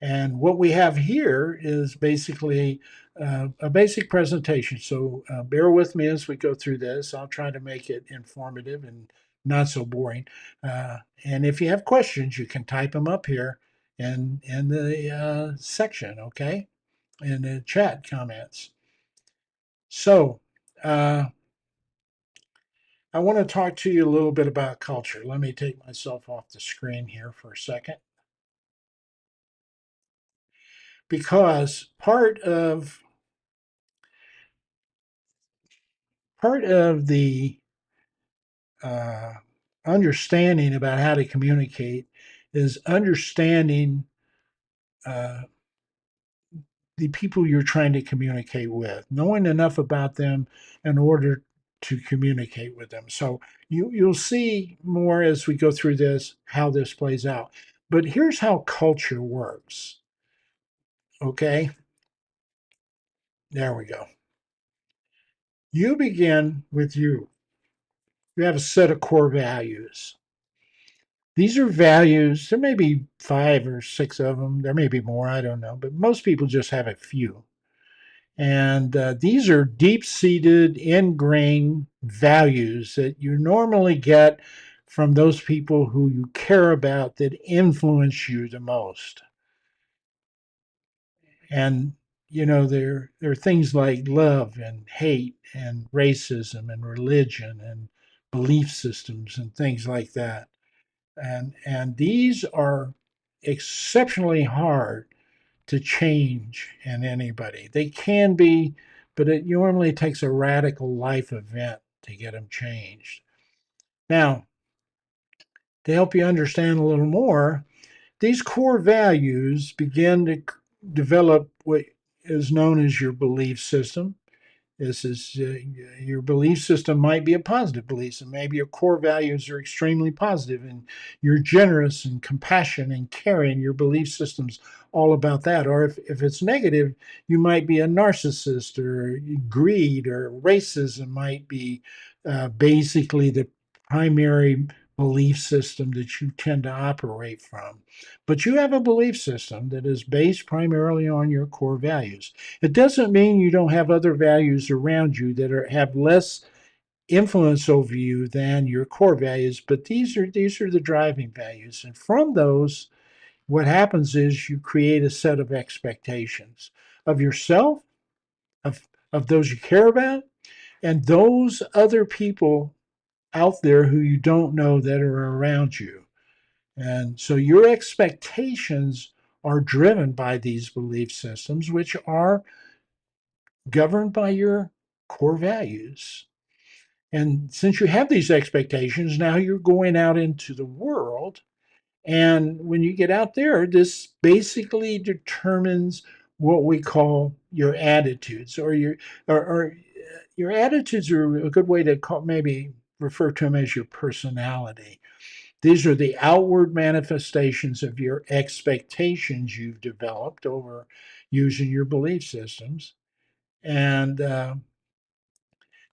And what we have here is basically a basic presentation. So bear with me as we go through this. I'll try to make it informative and not so boring. And if you have questions, you can type them up here in the section, okay? In the chat comments. So I want to talk to you a little bit about culture. Let me take myself off the screen here for a second. Because part of the uh, understanding about how to communicate is understanding uh, the people you're trying to communicate with, knowing enough about them in order to communicate with them. So you'll see more as we go through this how this plays out. But here's how culture works. Okay, there we go. You begin with you. You have a set of core values. These are values. There may be 5 or 6 of them. There may be more. I don't know. But most people just have a few. And these are deep seated, ingrained values that you normally get from those people who you care about that influence you the most. And, there are things like love and hate and racism and religion and belief systems and things like that. And these are exceptionally hard to change in anybody. They can be, but it normally takes a radical life event to get them changed. Now, to help you understand a little more, these core values begin to develop what is known as your belief system. This is your belief system might be a positive belief, and maybe your core values are extremely positive, and you're generous and compassion and caring. Your belief system's all about that. Or if it's negative, you might be a narcissist, or greed or racism might be basically the primary belief system that you tend to operate from. But you have a belief system that is based primarily on your core values. It doesn't mean you don't have other values around you that have less influence over you than your core values, but these are the driving values. And from those, what happens is you create a set of expectations of yourself, of those you care about, and those other people out there who you don't know that are around you. And so your expectations are driven by these belief systems, which are governed by your core values. And since you have these expectations, now you're going out into the world. And when you get out there, this basically determines what we call your attitudes, or your attitudes are a good way to maybe refer to them as your personality. These are the outward manifestations of your expectations you've developed over using your belief systems. And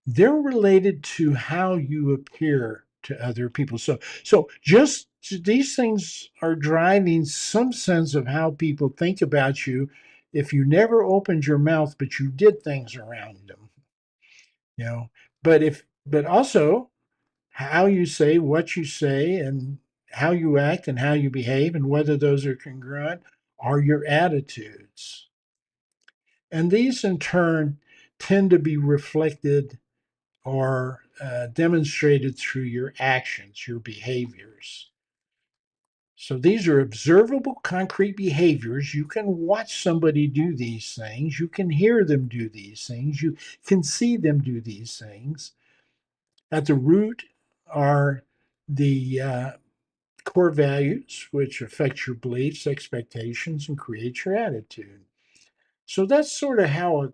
they're related to how you appear to other people. So just these things are driving some sense of how people think about you if you never opened your mouth, but you did things around them, you know. But also how you say, what you say, and how you act and how you behave, and whether those are congruent are your attitudes. And these in turn tend to be reflected or demonstrated through your actions, your behaviors. So these are observable, concrete behaviors. You can watch somebody do these things. You can hear them do these things. You can see them do these things. At the root are the core values, which affect your beliefs, expectations, and create your attitude. So that's sort of how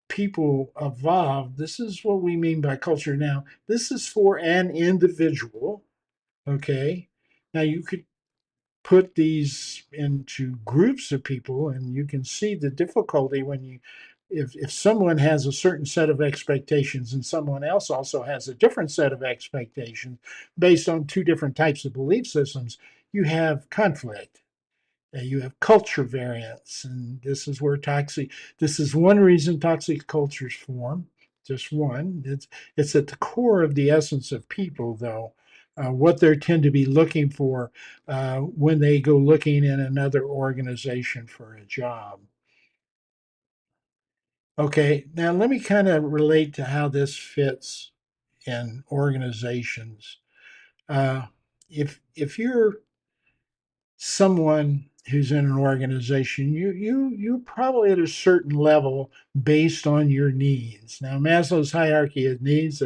people evolved. This is what we mean by culture now. This is for an individual. Okay. Now you could put these into groups of people, and you can see the difficulty when if someone has a certain set of expectations and someone else also has a different set of expectations based on two different types of belief systems, you have conflict. You have culture variance, and this is one reason toxic cultures form, just one. It's at the core of the essence of people, though, what they tend to be looking for when they go looking in another organization for a job. Okay, now let me kind of relate to how this fits in organizations. Uh, if you're someone who's in an organization, you're probably at a certain level based on your needs. Now, Maslow's hierarchy of needs,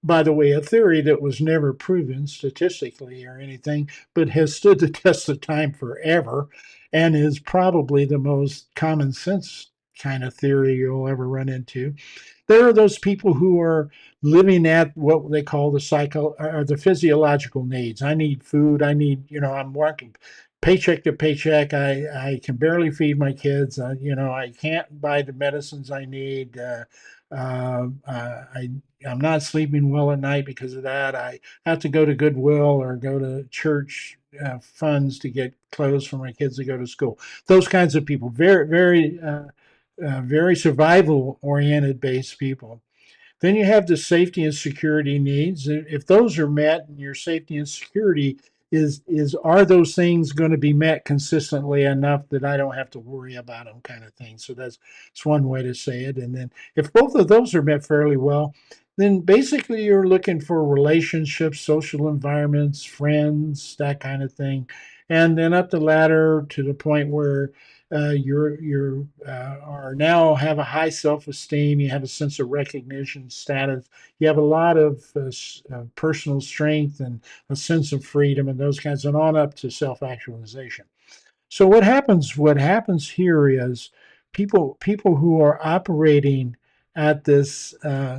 by the way, a theory that was never proven statistically or anything, but has stood the test of time forever, and is probably the most common sense kind of theory you'll ever run into. There are those people who are living at what they call the psycho or the physiological needs. I need food. I need, I'm working paycheck to paycheck. I can barely feed my kids. I can't buy the medicines I need. I'm not sleeping well at night because of that. I have to go to Goodwill or go to church funds to get clothes for my kids to go to school. Those kinds of people, very survival oriented based people. Then you have the safety and security needs. If those are met, and your safety and security is are those things going to be met consistently enough that I don't have to worry about them, kind of thing. So that's one way to say it. And then if both of those are met fairly well, then basically you're looking for relationships, social environments, friends, that kind of thing. And then up the ladder to the point where are now have a high self-esteem. You have a sense of recognition, status. You have a lot of personal strength and a sense of freedom, and those kinds, and on up to self-actualization. So what happens here is people who are operating at this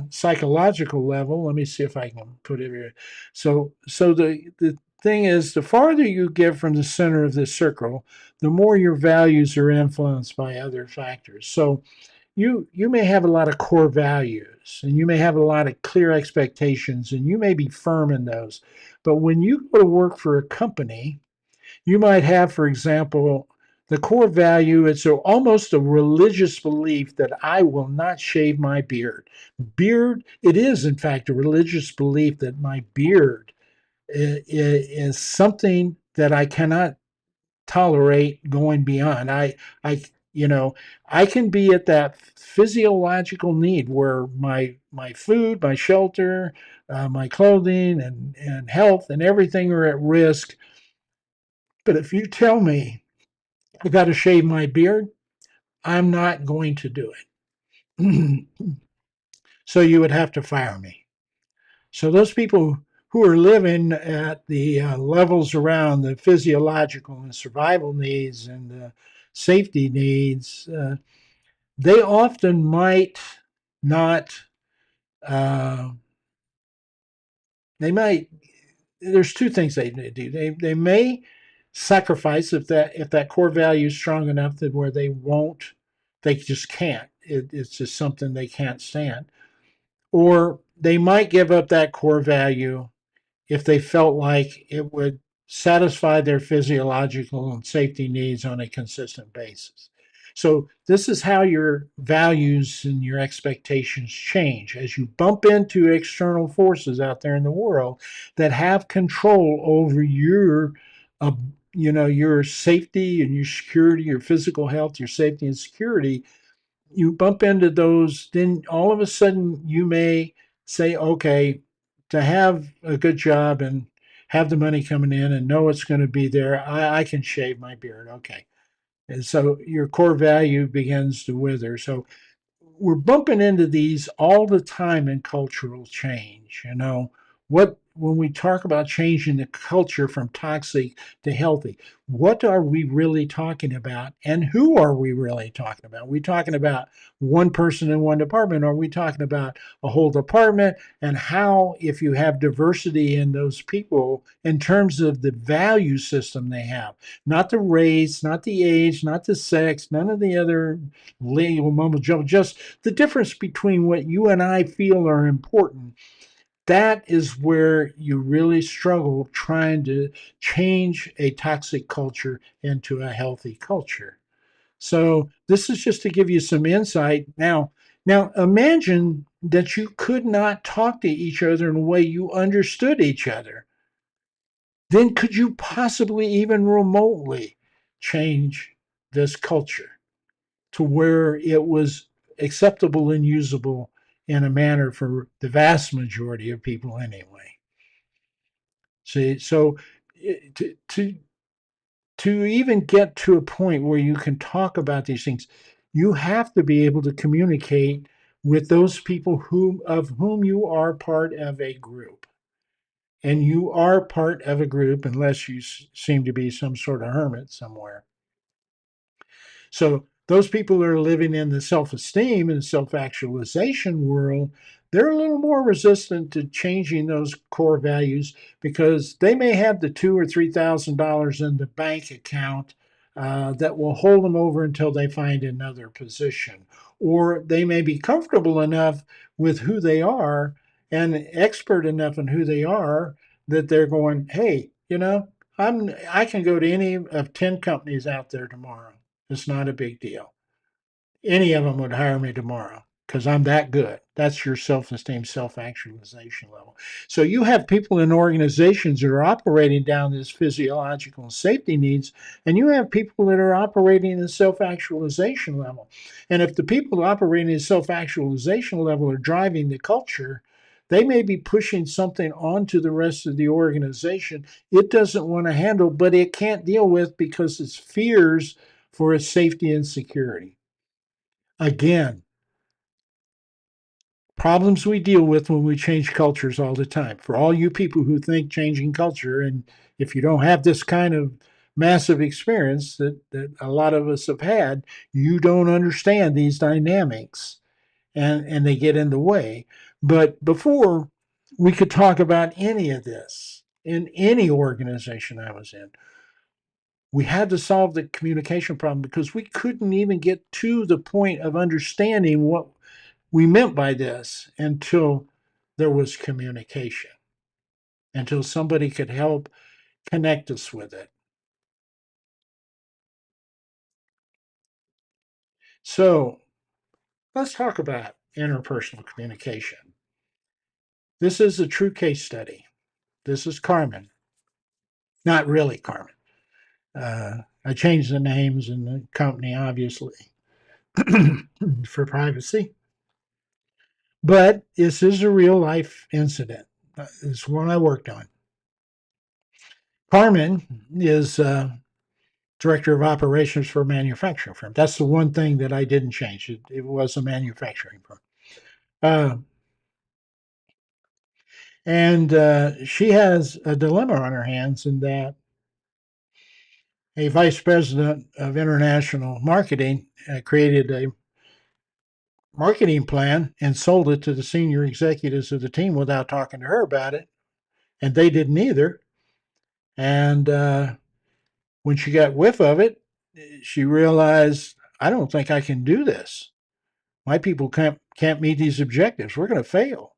psychological level. Let me see if I can put it here. So the thing is, the farther you get from the center of this circle, the more your values are influenced by other factors. So you may have a lot of core values, and you may have a lot of clear expectations, and you may be firm in those. But when you go to work for a company, you might have, for example, the core value. It's almost a religious belief that I will not shave my beard. It is, in fact, a religious belief that my beard is something that I cannot tolerate going beyond. I, you know, I can be at that physiological need where my food, my shelter, my clothing, and health and everything are at risk. But if you tell me I got to shave my beard, I'm not going to do it. So you would have to fire me. So those people who are living at the levels around the physiological and survival needs and the safety needs, they often might not. Uh, they might. There's two things they do. They may sacrifice if that core value is strong enough that where they won't, they just can't. It's just something they can't stand. Or they might give up that core value if they felt like it would satisfy their physiological and safety needs on a consistent basis. So, this is how your values and your expectations change as you bump into external forces out there in the world that have control over uh, your safety and your security, your physical health, your safety and security. You bump into those, then all of a sudden you may say, okay, to have a good job and have the money coming in and know it's going to be there, I can shave my beard. Okay. And so your core value begins to wither. So we're bumping into these all the time in cultural change. What when we talk about changing the culture from toxic to healthy, what are we really talking about, and who are we really talking about? Are we talking about one person in one department? Or are we talking about a whole department? And how, if you have diversity in those people in terms of the value system they have, not the race, not the age, not the sex, none of the other legal mumbo jumbo, just the difference between what you and I feel are important. That is where you really struggle trying to change a toxic culture into a healthy culture. So this is just to give you some insight. Now imagine that you could not talk to each other in a way you understood each other. Then could you possibly even remotely change this culture to where it was acceptable and usable in a manner for the vast majority of people anyway? See, so to even get to a point where you can talk about these things, you have to be able to communicate with those people of whom you are part of a group. And you are part of a group unless you seem to be some sort of hermit somewhere. So those people that are living in the self-esteem and self-actualization world, they're a little more resistant to changing those core values because they may have the $2,000 or $3,000 in the bank account that will hold them over until they find another position, or they may be comfortable enough with who they are and expert enough in who they are that they're going, hey, I can go to any of 10 companies out there tomorrow. It's not a big deal. Any of them would hire me tomorrow because I'm that good. That's your self esteem, self actualization level. So you have people in organizations that are operating down this physiological and safety needs, and you have people that are operating in the self actualization level. And if the people operating in self actualization level are driving the culture, they may be pushing something onto the rest of the organization it doesn't want to handle, but it can't deal with because its fears for its safety and security. Again, problems we deal with when we change cultures all the time. For all you people who think changing culture, and if you don't have this kind of massive experience that a lot of us have had, you don't understand these dynamics and they get in the way. But before we could talk about any of this in any organization I was in, we had to solve the communication problem because we couldn't even get to the point of understanding what we meant by this until there was communication, until somebody could help connect us with it. So let's talk about interpersonal communication. This is a true case study. This is Carmen. Not really Carmen. I changed the names in the company, obviously, for privacy. But this is a real life incident. It's one I worked on. Carmen is director of operations for a manufacturing firm. That's the one thing that I didn't change. It was a manufacturing firm. Uh, and she has a dilemma on her hands in that a vice president of international marketing created a marketing plan and sold it to the senior executives of the team without talking to her about it. And they didn't either. And when she got whiff of it, she realized, I don't think I can do this. My people can't meet these objectives. We're going to fail.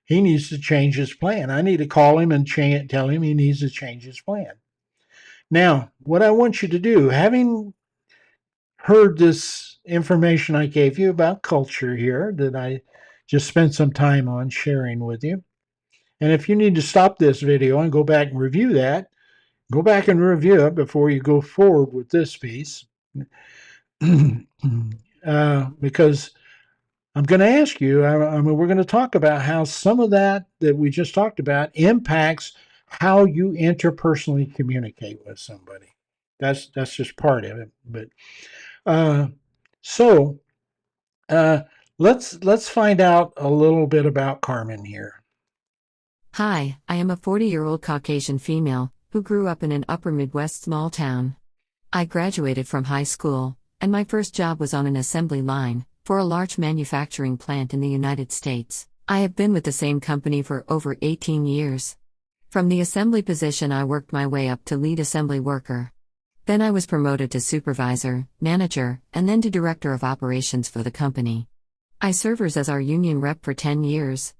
He needs to change his plan. I need to call him and tell him he needs to change his plan. Now, what I want you to do, having heard this information I gave you about culture here that I just spent some time on sharing with you, and if you need to stop this video and go back and review that, go back and review it before you go forward with this piece. Because I'm going to ask you, we're going to talk about how some of that we just talked about impacts how you interpersonally communicate with somebody. That's just part of it. But uh, so uh, let's find out a little bit about Carmen here. Hi, I am a 40-year-old Caucasian female who grew up in an upper Midwest small town. I graduated from high school, and my first job was on an assembly line for a large manufacturing plant in the United States. I have been with the same company for over 18 years. From the assembly position, I worked my way up to lead assembly worker. Then I was promoted to supervisor, manager, and then to director of operations for the company. I served as our union rep for 10 years.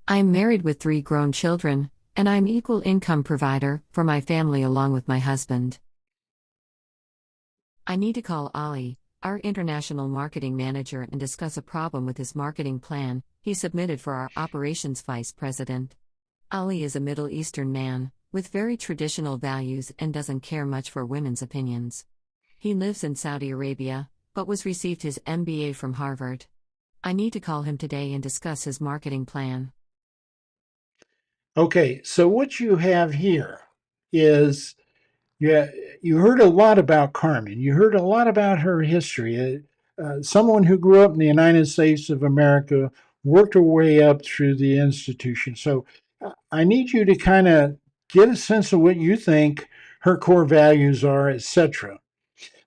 I am married with 3 grown children, and I am equal income provider for my family along with my husband. I need to call Ali, our international marketing manager, and discuss a problem with his marketing plan he submitted for our operations vice president. Ali is a Middle Eastern man with very traditional values and doesn't care much for women's opinions. He lives in Saudi Arabia, but was received his MBA from Harvard. I need to call him today and discuss his marketing plan. Okay, so what you have here is you heard a lot about Carmen. You heard a lot about her history. Someone who grew up in the United States of America, worked her way up through the institution. So I need you to kind of get a sense of what you think her core values are, etc.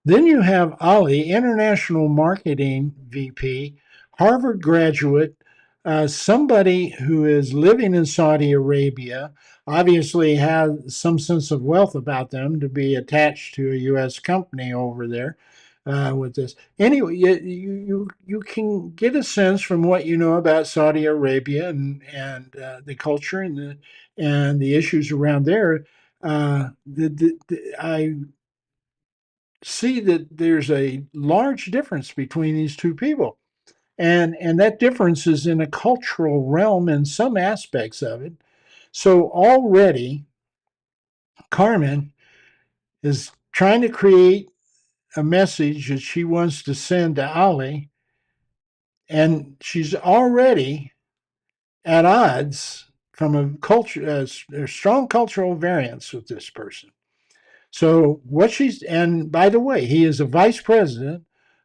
Then you have Ali, International Marketing VP, Harvard graduate, somebody who is living in Saudi Arabia, obviously has some sense of wealth about them to be attached to a U.S. company over there with this. Anyway, you can get a sense from what you know about Saudi Arabia and the culture and the issues around there. I see that there's a large difference between these two people. And that difference is in a cultural realm in some aspects of it. So already, Carmen is trying to create a message that she wants to send to Ali, and she's already at odds from a strong cultural variance with this person. So what she's, and by the way, he is a vice president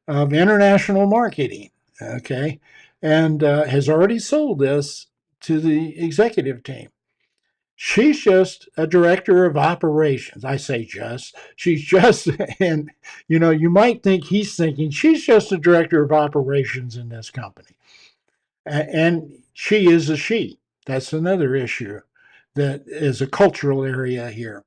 of international marketing, okay, and has already sold this to the executive team. She's just a director of operations. I say just. She's just, and you might think he's thinking she's just a director of operations in this company. And she is a she. That's another issue that is a cultural area here.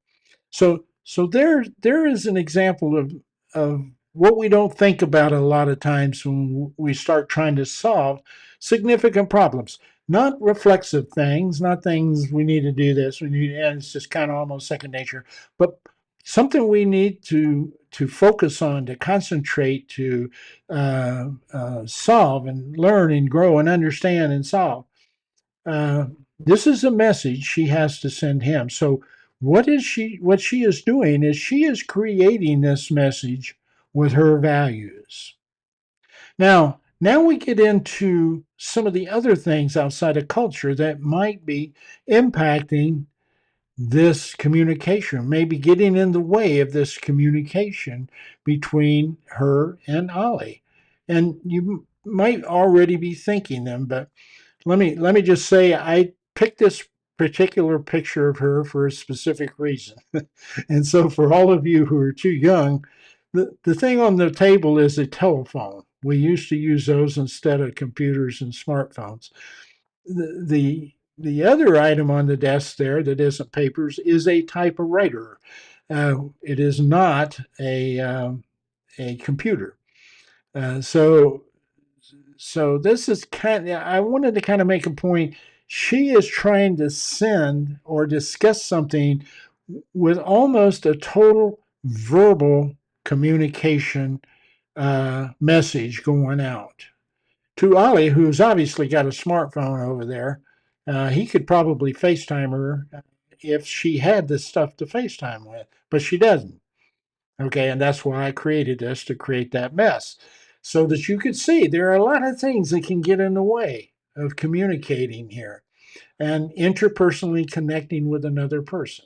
So there is an example of what we don't think about a lot of times when we start trying to solve significant problems. Not reflexive things, not things we need to do this, we need, and it's just kind of almost second nature, but something we need to focus on, to concentrate, to solve and learn and grow and understand and solve. Uh, this is a message she has to send him. So what she is doing is she is creating this message with her values. Now we get into some of the other things outside of culture that might be impacting this communication, maybe getting in the way of this communication between her and Ollie. And you might already be thinking them, but let me just say I picked this particular picture of her for a specific reason. And so for all of you who are too young, the thing on the table is a telephone. We used to use those instead of computers and smartphones. The other item on the desk there that isn't papers is a typewriter. It is not a computer. Uh, so so this is kind of, I wanted to kind of make a point. She is trying to send or discuss something with almost a total verbal communication message going out to Ollie, who's obviously got a smartphone over there. He could probably FaceTime her if she had this stuff to FaceTime with, but she doesn't. Okay, and that's why I created this, to create that mess so that you could see there are a lot of things that can get in the way of communicating here and interpersonally connecting with another person.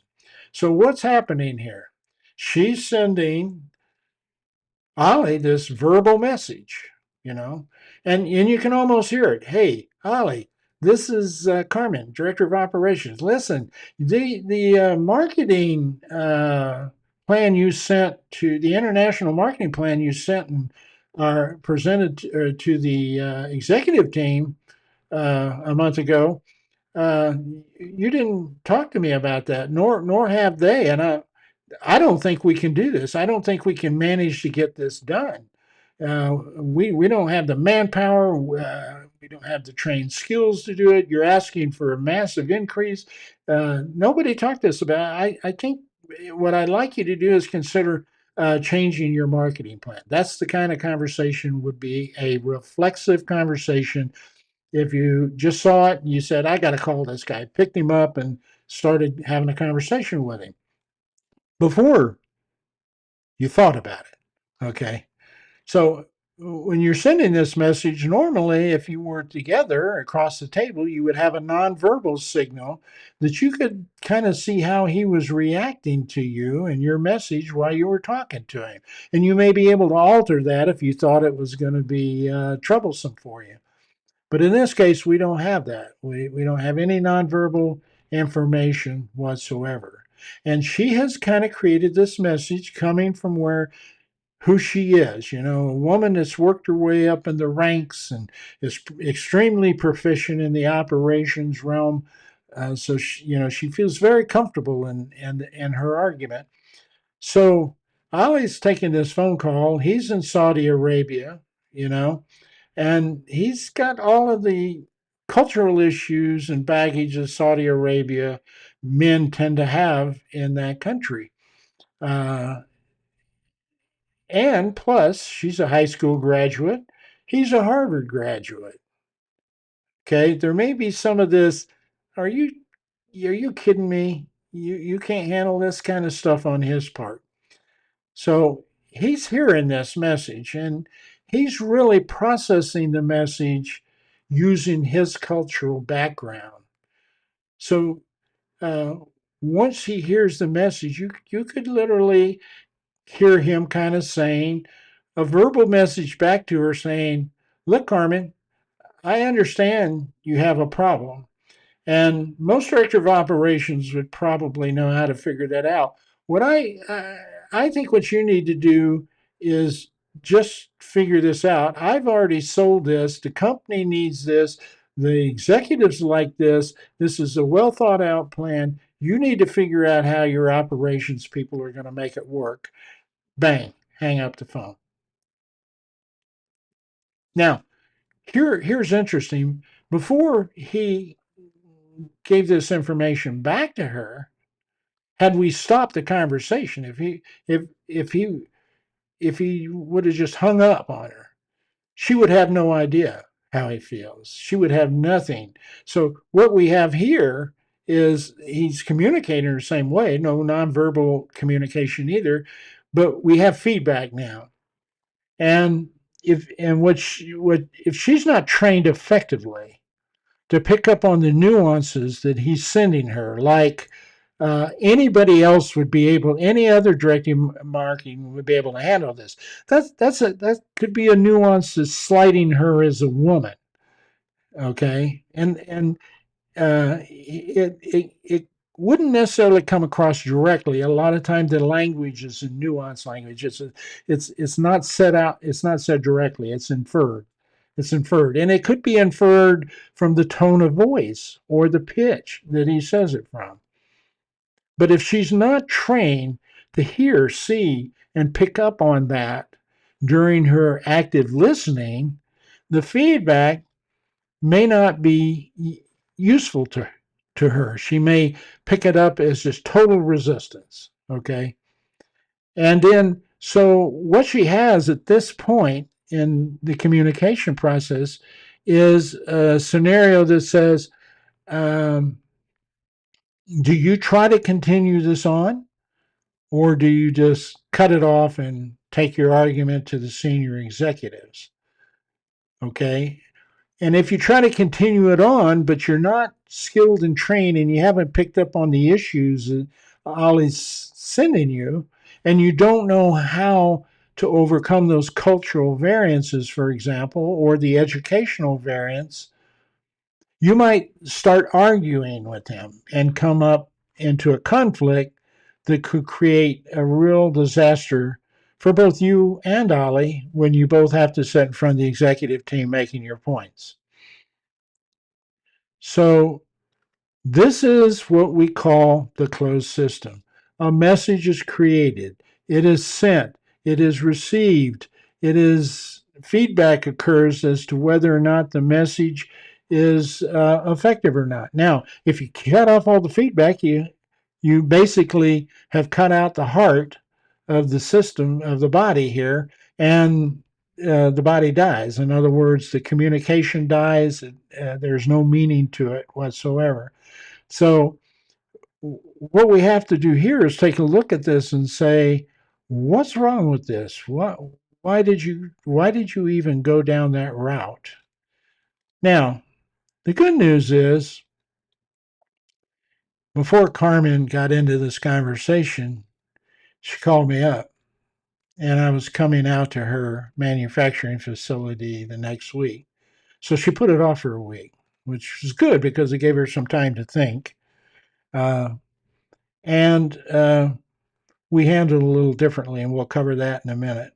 So, what's happening here? She's sending Ollie this verbal message, you know, and you can almost hear it. Hey, Ollie, this is Carmen, Director of Operations. Listen, the marketing plan you sent to the international marketing plan you sent and are presented to the executive team a month ago. Uh, you didn't talk to me about that, nor have they. And I don't think we can do this. I don't think we can manage to get this done. We don't have the manpower. We don't have the trained skills to do it. You're asking for a massive increase. Nobody talked to us about it. I think what I'd like you to do is consider changing your marketing plan. That's the kind of conversation would be a reflexive conversation. If you just saw it and you said, I got to call this guy, picked him up and started having a conversation with him before you thought about it. Okay. So when you're sending this message, normally, if you were together across the table, you would have a nonverbal signal that you could kind of see how he was reacting to you and your message while you were talking to him. And you may be able to alter that if you thought it was going to be troublesome for you. But in this case, we don't have that. We don't have any nonverbal information whatsoever. And she has kind of created this message coming from where who she is, a woman that's worked her way up in the ranks and is extremely proficient in the operations realm. So she feels very comfortable in her argument. So Ali's taking this phone call. He's in Saudi Arabia, you know, and he's got all of the cultural issues and baggage that Saudi Arabia men tend to have in that country. Uh, and plus, she's a high school graduate. He's a Harvard graduate. Okay, there may be some of this. Are you are you kidding me? You can't handle this kind of stuff on his part. So he's hearing this message and he's really processing the message using his cultural background. So uh, once he hears the message, you could literally hear him kind of saying a verbal message back to her saying, "Look, Carmen, I understand you have a problem." And most director of operations would probably know how to figure that out. What I think what you need to do is just figure this out. I've already sold this. The company needs this. The executives like this. This is a well thought out plan. You need to figure out how your operations people are going to make it work. Bang, hang up the phone. Now, here's interesting. Before he gave this information back to her, had we stopped the conversation, if he would have just hung up on her, she would have no idea how he feels. She would have nothing. So what we have here is he's communicating the same way, no nonverbal communication either, but we have feedback now. And what if she's not trained effectively to pick up on the nuances that he's sending her, like anybody else would be able, any other directing marketing would be able to handle this. That could be a nuance that's slighting her as a woman. Okay, and it wouldn't necessarily come across directly. A lot of times the language is a nuanced language. It's not set out. It's not said directly. It's inferred. It's inferred, and it could be inferred from the tone of voice or the pitch that he says it from. But if she's not trained to hear, see, and pick up on that during her active listening, the feedback may not be useful to her. She may pick it up as just total resistance. Okay. And then, so what she has at this point in the communication process is a scenario that says, um, do you try to continue this on? Or do you just cut it off and take your argument to the senior executives? Okay. And if you try to continue it on, but you're not skilled and trained and you haven't picked up on the issues that Ollie's sending you, and you don't know how to overcome those cultural variances, for example, or the educational variance, you might start arguing with him and come up into a conflict that could create a real disaster for both you and Ollie when you both have to sit in front of the executive team making your points. So this is what we call the closed system. A message is created, it is sent, it is received, it is feedback occurs as to whether or not the message is effective or not. Now, if you cut off all the feedback, you basically have cut out the heart of the system of the body here, and the body dies. In other words, the communication dies. There's no meaning to it whatsoever. So what we have to do here is take a look at this and say, what's wrong with this? Why did you even go down that route? Now, the good news is before Carmen got into this conversation, she called me up and I was coming out to her manufacturing facility the next week. So she put it off for a week, which was good because it gave her some time to think. Uh, and we handled it a little differently, and we'll cover that in a minute.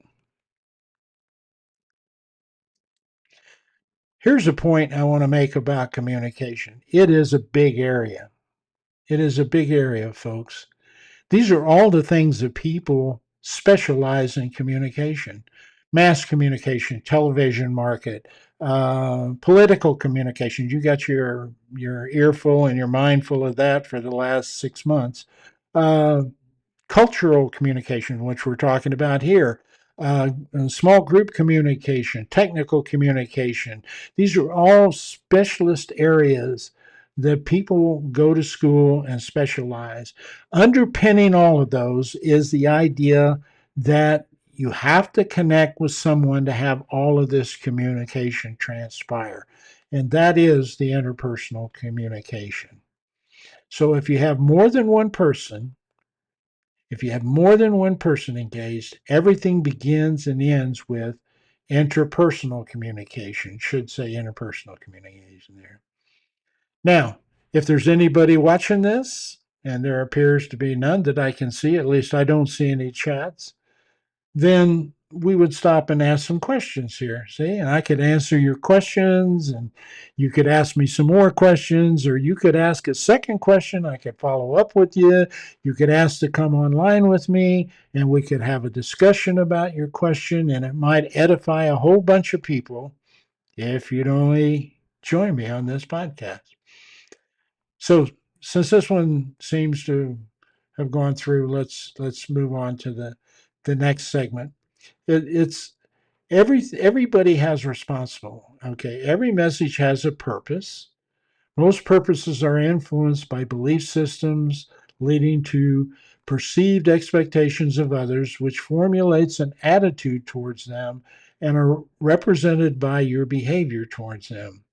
Here's a point I want to make about communication. It is a big area. It is a big area, folks. These are all the things that people specialize in communication: mass communication, television market, political communication. You got your earful and your mindful of that for the last 6 months. Uh, Cultural communication, which we're talking about here, small group communication, technical communication. These are all specialist areas that people go to school and specialize. Underpinning all of those is the idea that you have to connect with someone to have all of this communication transpire. And that is the interpersonal communication. So if you have more than one person engaged, everything begins and ends with interpersonal communication. Should say interpersonal communication there. Now, if there's anybody watching this, and there appears to be none that I can see, at least I don't see any chats, then we would stop and ask some questions here. See, and I could answer your questions, and you could ask me some more questions, or you could ask a second question. I could follow up with you. You could ask to come online with me, and we could have a discussion about your question, and it might edify a whole bunch of people if you'd only join me on this podcast. So, since this one seems to have gone through, let's move on to the next segment. It's everybody has responsible. Okay, every message has a purpose. Most purposes are influenced by belief systems, leading to perceived expectations of others, which formulates an attitude towards them and are represented by your behavior towards them.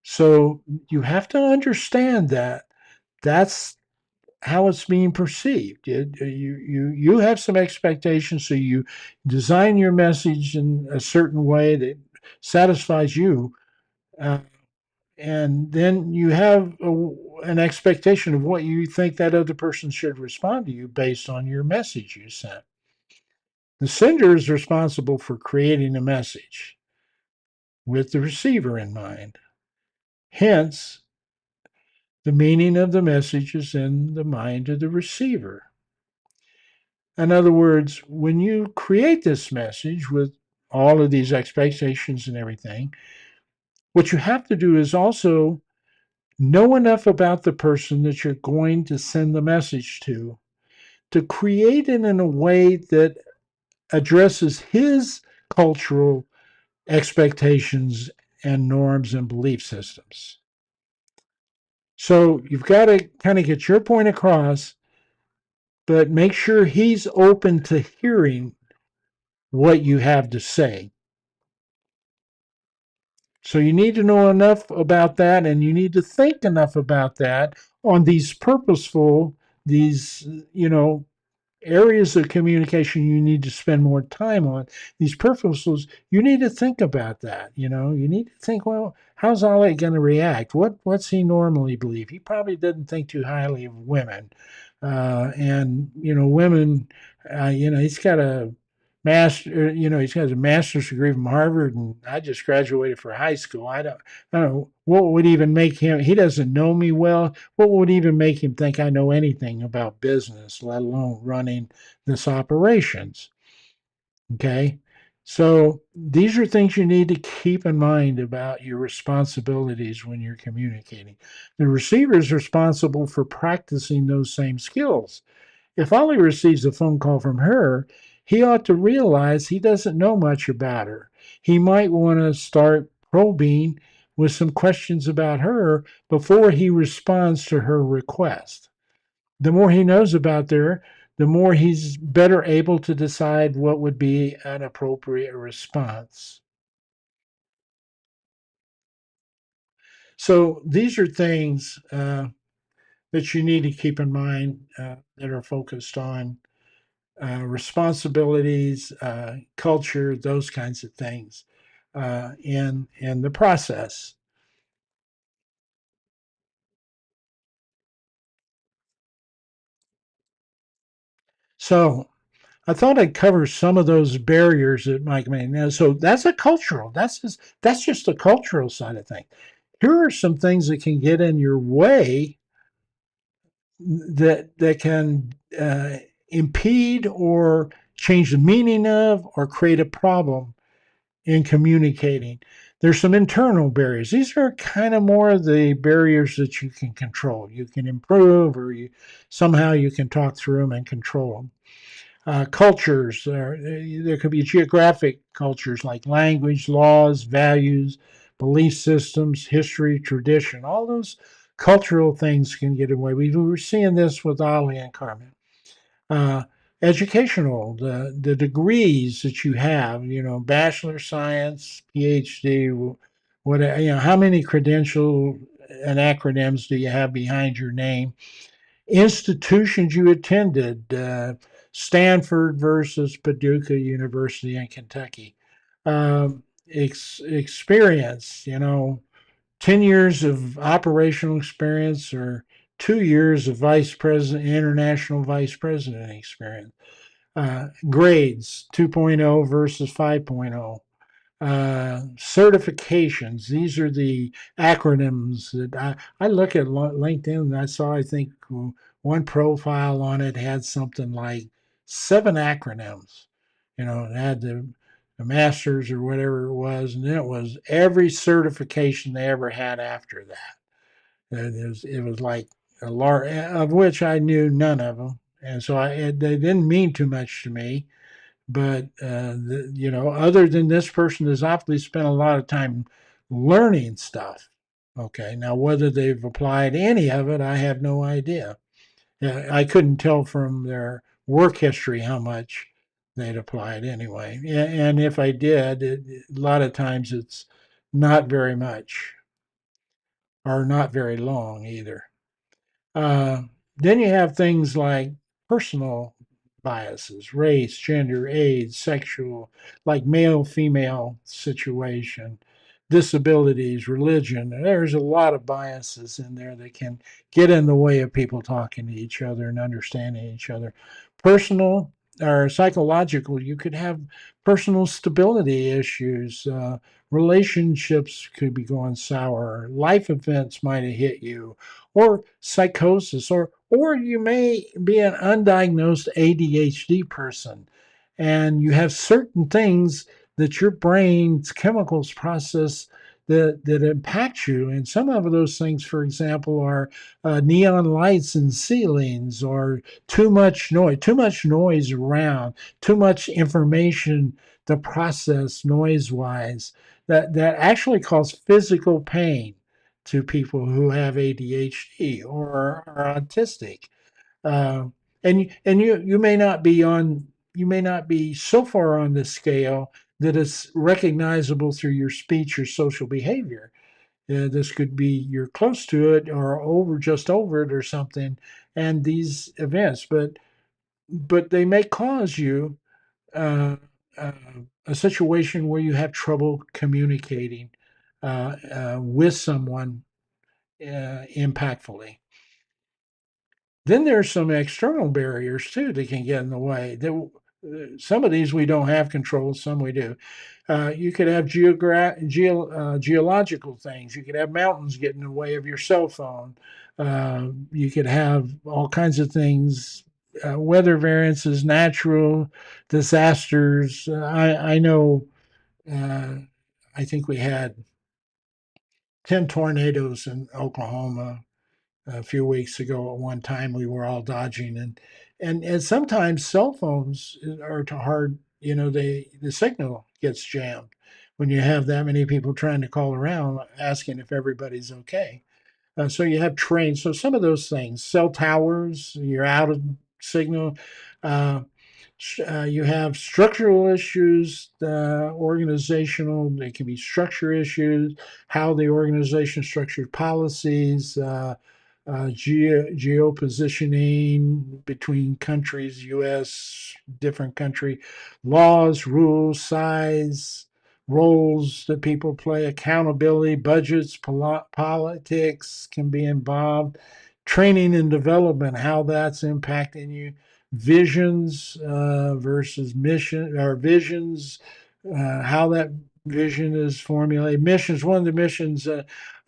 So you have to understand that that's how it's being perceived. You have some expectations, so you design your message in a certain way that satisfies you, uh, and then you have an expectation of what you think that other person should respond to you based on your message you sent. The sender is responsible for creating a message with the receiver in mind. Hence, the meaning of the message is in the mind of the receiver. In other words, when you create this message with all of these expectations and everything, what you have to do is also know enough about the person that you're going to send the message to create it in a way that addresses his cultural expectations and norms and belief systems. So you've got to kind of get your point across, but make sure he's open to hearing what you have to say. So you need to know enough about that, and you need to think enough about that on these purposeful, these, areas of communication you need to spend more time on. These purposes, you need to think about that. You need to think, well, how's Ollie going to react? What's he normally believe? He probably doesn't think too highly of women. And, women, he's got a he's got a master's degree from Harvard, and I just graduated from high school. I don't know what would even make him. He doesn't know me well. What would even make him think I know anything about business, let alone running this operations? Okay, so these are things you need to keep in mind about your responsibilities when you're communicating. The receiver is responsible for practicing those same skills. If Ollie receives a phone call from her, he ought to realize he doesn't know much about her. He might want to start probing with some questions about her before he responds to her request. The more he knows about her, the more he's better able to decide what would be an appropriate response. So these are things that you need to keep in mind that are focused on responsibilities, culture, those kinds of things in the process. So I thought I'd cover some of those barriers that Mike made. Now, so that's a cultural. That's just a cultural side of things. Here are some things that can get in your way that can impede or change the meaning of or create a problem in communicating. There's some internal barriers. These are kind of more of the barriers that you can control. You can improve, or somehow you can talk through them and control them. Cultures, there could be geographic cultures like language, laws, values, belief systems, history, tradition. All those cultural things can get away. We were seeing this with Ali and Carmen. uh, Educational, the degrees that you have, bachelor science, PhD, what, how many credential and acronyms do you have behind your name? Institutions you attended, Stanford versus Paducah University in Kentucky. Experience, 10 years of operational experience or 2 years of vice president, international vice president experience. Grades 2.0 versus 5.0. Certifications. These are the acronyms that I look at LinkedIn and I saw, I think, one profile on it had something like 7 acronyms. It had the master's or whatever it was, and then it was every certification they ever had after that. It was like a large, of which I knew none of them. And so they didn't mean too much to me, but other than this person has obviously spent a lot of time learning stuff. Okay, now whether they've applied any of it, I have no idea. I couldn't tell from their work history how much they'd applied anyway. And if I did, a lot of times it's not very much or not very long either. Uh, then you have things like personal biases, race, gender, age, sexual, like male female situation, disabilities, religion. There's a lot of biases in there that can get in the way of people talking to each other and understanding each other. Personal or psychological, you could have personal stability issues. Relationships could be going sour. Life events might have hit you, or psychosis, or you may be an undiagnosed ADHD person, and you have certain things that your brain's chemicals process that impact you. And some of those things, for example, are neon lights in ceilings, or too much noise around, too much information to process noise wise. That actually cause physical pain to people who have ADHD or are autistic. Uh, and you may not be on you may not be so far on the scale that it's recognizable through your speech or social behavior. This could be you're close to it or just over it or something, and these events, but they may cause you uh, uh, a situation where you have trouble communicating with someone impactfully. Then there's some external barriers too that can get in the way. Some of these we don't have control, some we do. You could have geological things. You could have mountains get in the way of your cell phone. You could have all kinds of things, weather variances, natural disasters. I know. Uh, I think we had 10 tornadoes in Oklahoma a few weeks ago. At one time we were all dodging, and sometimes cell phones are too hard. The signal gets jammed when you have that many people trying to call around asking if everybody's okay. So you have trains. So some of those things, cell towers, you're out of signal. Uh, you have structural issues, organizational. They can be structure issues, how the organization structured policies, geo positioning between countries, U.S., different country, laws, rules, size, roles that people play, accountability, budgets, politics can be involved, training and development, how that's impacting you, visions versus mission, or visions, how that vision is formulated. Missions, one of the missions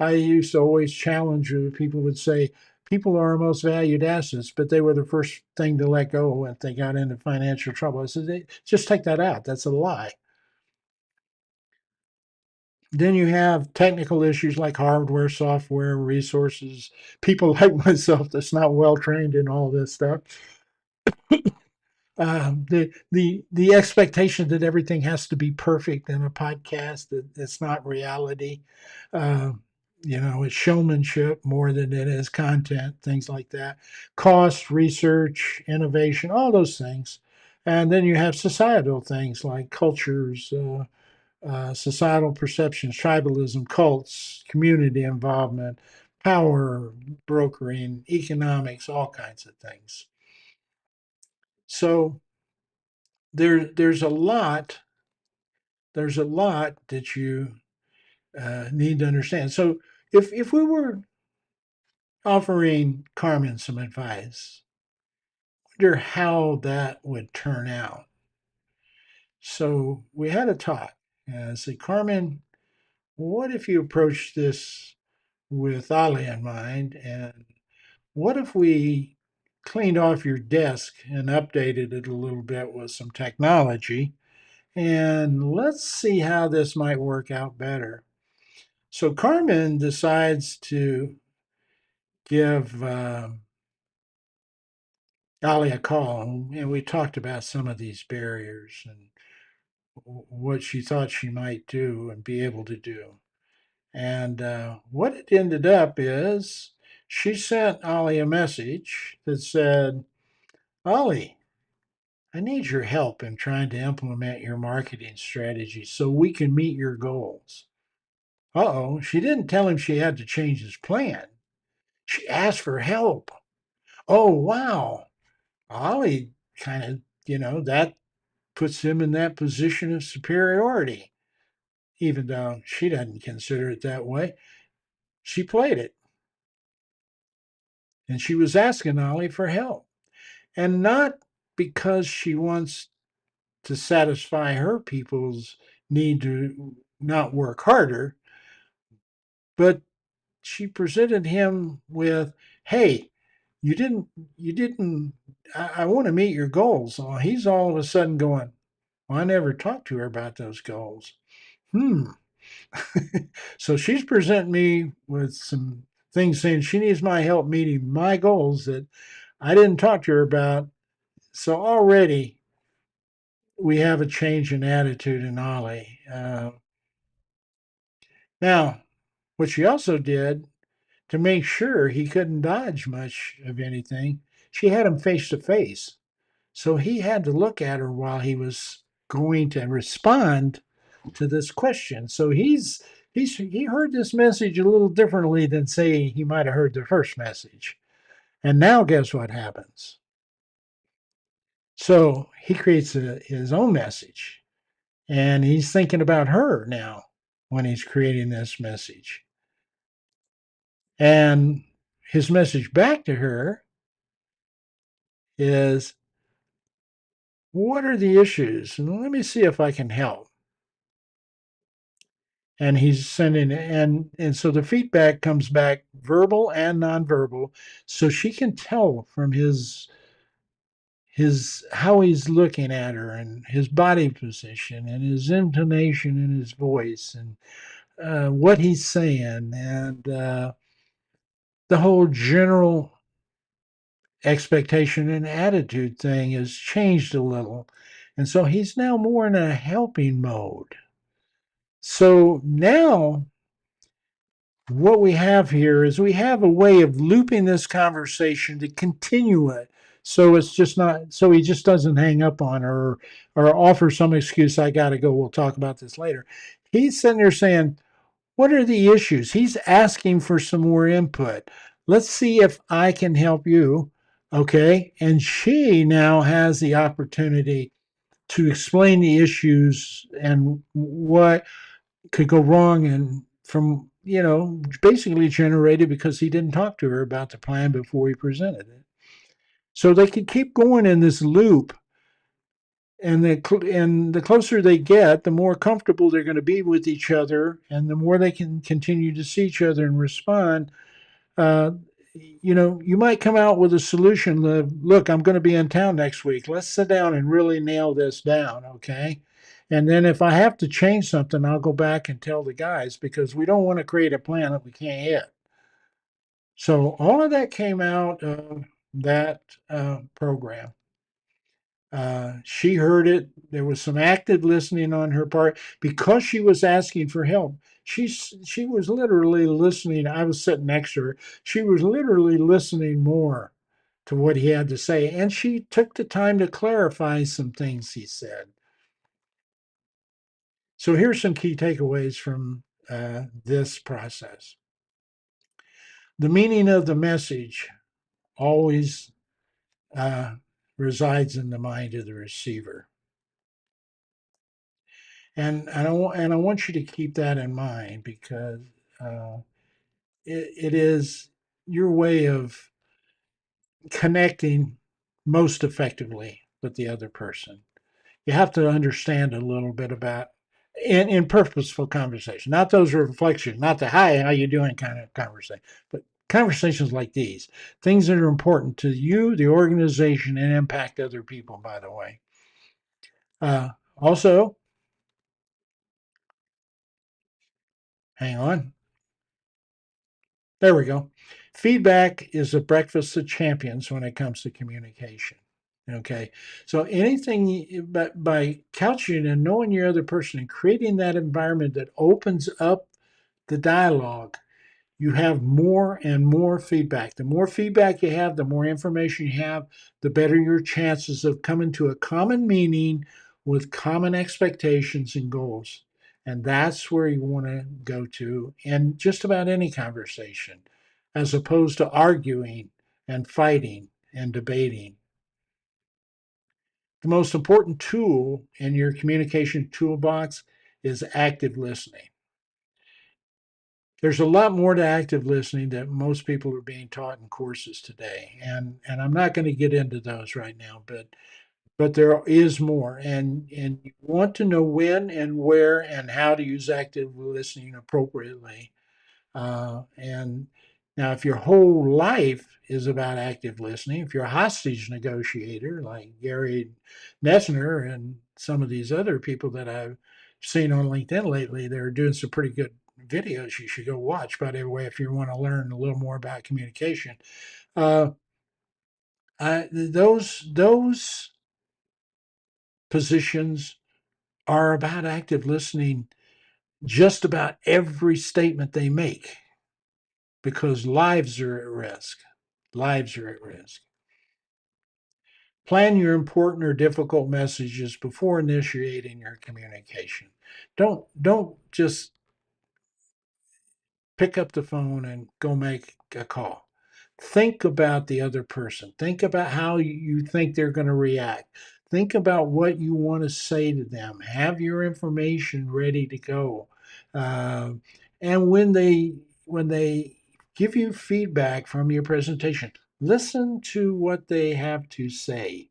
I used to always challenge people would say, people are our most valued assets, but they were the first thing to let go if they got into financial trouble. I said, just take that out. That's a lie. Then you have technical issues like hardware, software, resources, people like myself that's not well trained in all this stuff. The expectation that everything has to be perfect in a podcast, that it's not reality. Uh, it's showmanship more than it is content, things like that. Cost, research, innovation, all those things. And then you have societal things like cultures, societal perceptions, tribalism, cults, community involvement, power brokering, economics, all kinds of things. So there's a lot that you need to understand. So if we were offering Carmen some advice, I wonder how that would turn out. So we had a talk. And I said, Carmen, what if you approach this with Ali in mind? And what if we cleaned off your desk and updated it a little bit with some technology? And let's see how this might work out better. So Carmen decides to give Ali a call, and we talked about some of these barriers and what she thought she might do and be able to do. And what it ended up is she sent Ollie a message that said, Ollie, I need your help in trying to implement your marketing strategy so we can meet your goals. Uh oh, she didn't tell him she had to change his plan. She asked for help. Oh, wow. Ollie kind of, that puts him in that position of superiority, even though she doesn't consider it that way. She played it, and she was asking Ollie for help. And not because she wants to satisfy her people's need to not work harder, but she presented him with, hey, you didn't, I want to meet your goals. So he's all of a sudden going, well, I never talked to her about those goals. Hmm. So she's presenting me with some things saying she needs my help meeting my goals that I didn't talk to her about. So already we have a change in attitude in Ollie. Now, what she also did to make sure he couldn't dodge much of anything, she had him face to face. So he had to look at her while he was going to respond to this question. So he heard this message a little differently than say he might have heard the first message. And now guess what happens? So he creates his own message, and he's thinking about her now when he's creating this message. And his message back to her is, what are the issues? And let me see if I can help. And he's sending, and so the feedback comes back verbal and nonverbal, so she can tell from his how he's looking at her and his body position and his intonation in his voice and what he's saying and the whole general expectation and attitude thing has changed a little. And so he's now more in a helping mode. So now what we have here is we have a way of looping this conversation to continue it. So it's just not, so he just doesn't hang up on her or offer some excuse, I got to go. We'll talk about this later. He's sitting there saying, what are the issues? He's asking for some more input. Let's see if I can help you. Okay. And she now has the opportunity to explain the issues and what could go wrong and from, basically generated because he didn't talk to her about the plan before he presented it. So they could keep going in this loop, and the closer they get, the more comfortable they're going to be with each other, and the more they can continue to see each other and respond. Uh, you might come out with a solution. Look, I'm going to be in town next week. Let's sit down and really nail this down, okay? And then if I have to change something, I'll go back and tell the guys because we don't want to create a plan that we can't hit. So all of that came out of that program. She heard it. There was some active listening on her part because she was asking for help. She was literally listening. I was sitting next to her. She was literally listening more to what he had to say, and she took the time to clarify some things he said. So here's some key takeaways from this process. The meaning of the message always uh, resides in the mind of the receiver. And I want you to keep that in mind because uh, it is your way of connecting most effectively with the other person. You have to understand a little bit about in purposeful conversation, not those reflections, not the hi, how you doing kind of conversation, but conversations like these, things that are important to you, the organization, and impact other people. By the way, also, hang on, there we go. Feedback is a breakfast of champions when it comes to communication. Okay, so anything but by couching and knowing your other person and creating that environment that opens up the dialogue, you have more and more feedback. The more feedback you have, the more information you have, the better your chances of coming to a common meaning with common expectations and goals. And that's where you want to go to in just about any conversation, as opposed to arguing and fighting and debating. The most important tool in your communication toolbox is active listening. There's a lot more to active listening that most people are being taught in courses today, and I'm not going to get into those right now, but there is more, and you want to know when and where and how to use active listening appropriately. And now, if your whole life is about active listening, if you're a hostage negotiator like Gary Messner and some of these other people that I've seen on LinkedIn lately, they're doing some pretty good videos you should go watch. By the way, if you want to learn a little more about communication, uh, those positions are about active listening. Just about every statement they make, because lives are at risk. Lives are at risk. Plan your important or difficult messages before initiating your communication. Don't just pick up the phone and go make a call. Think about the other person. Think about how you think they're going to react. Think about what you want to say to them. Have your information ready to go. Uh, and when they give you feedback from your presentation, listen to what they have to say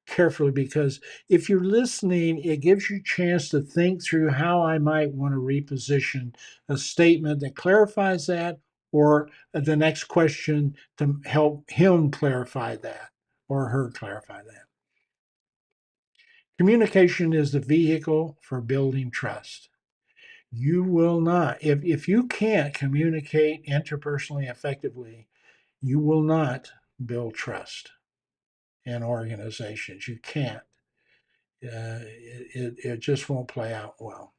carefully, because if you're listening, it gives you a chance to think through how I might want to reposition a statement that clarifies that, or the next question to help him clarify that or her clarify that. Communication is the vehicle for building trust. You will not, if you can't communicate interpersonally effectively, you will not build trust in organizations. You can't. It just won't play out well.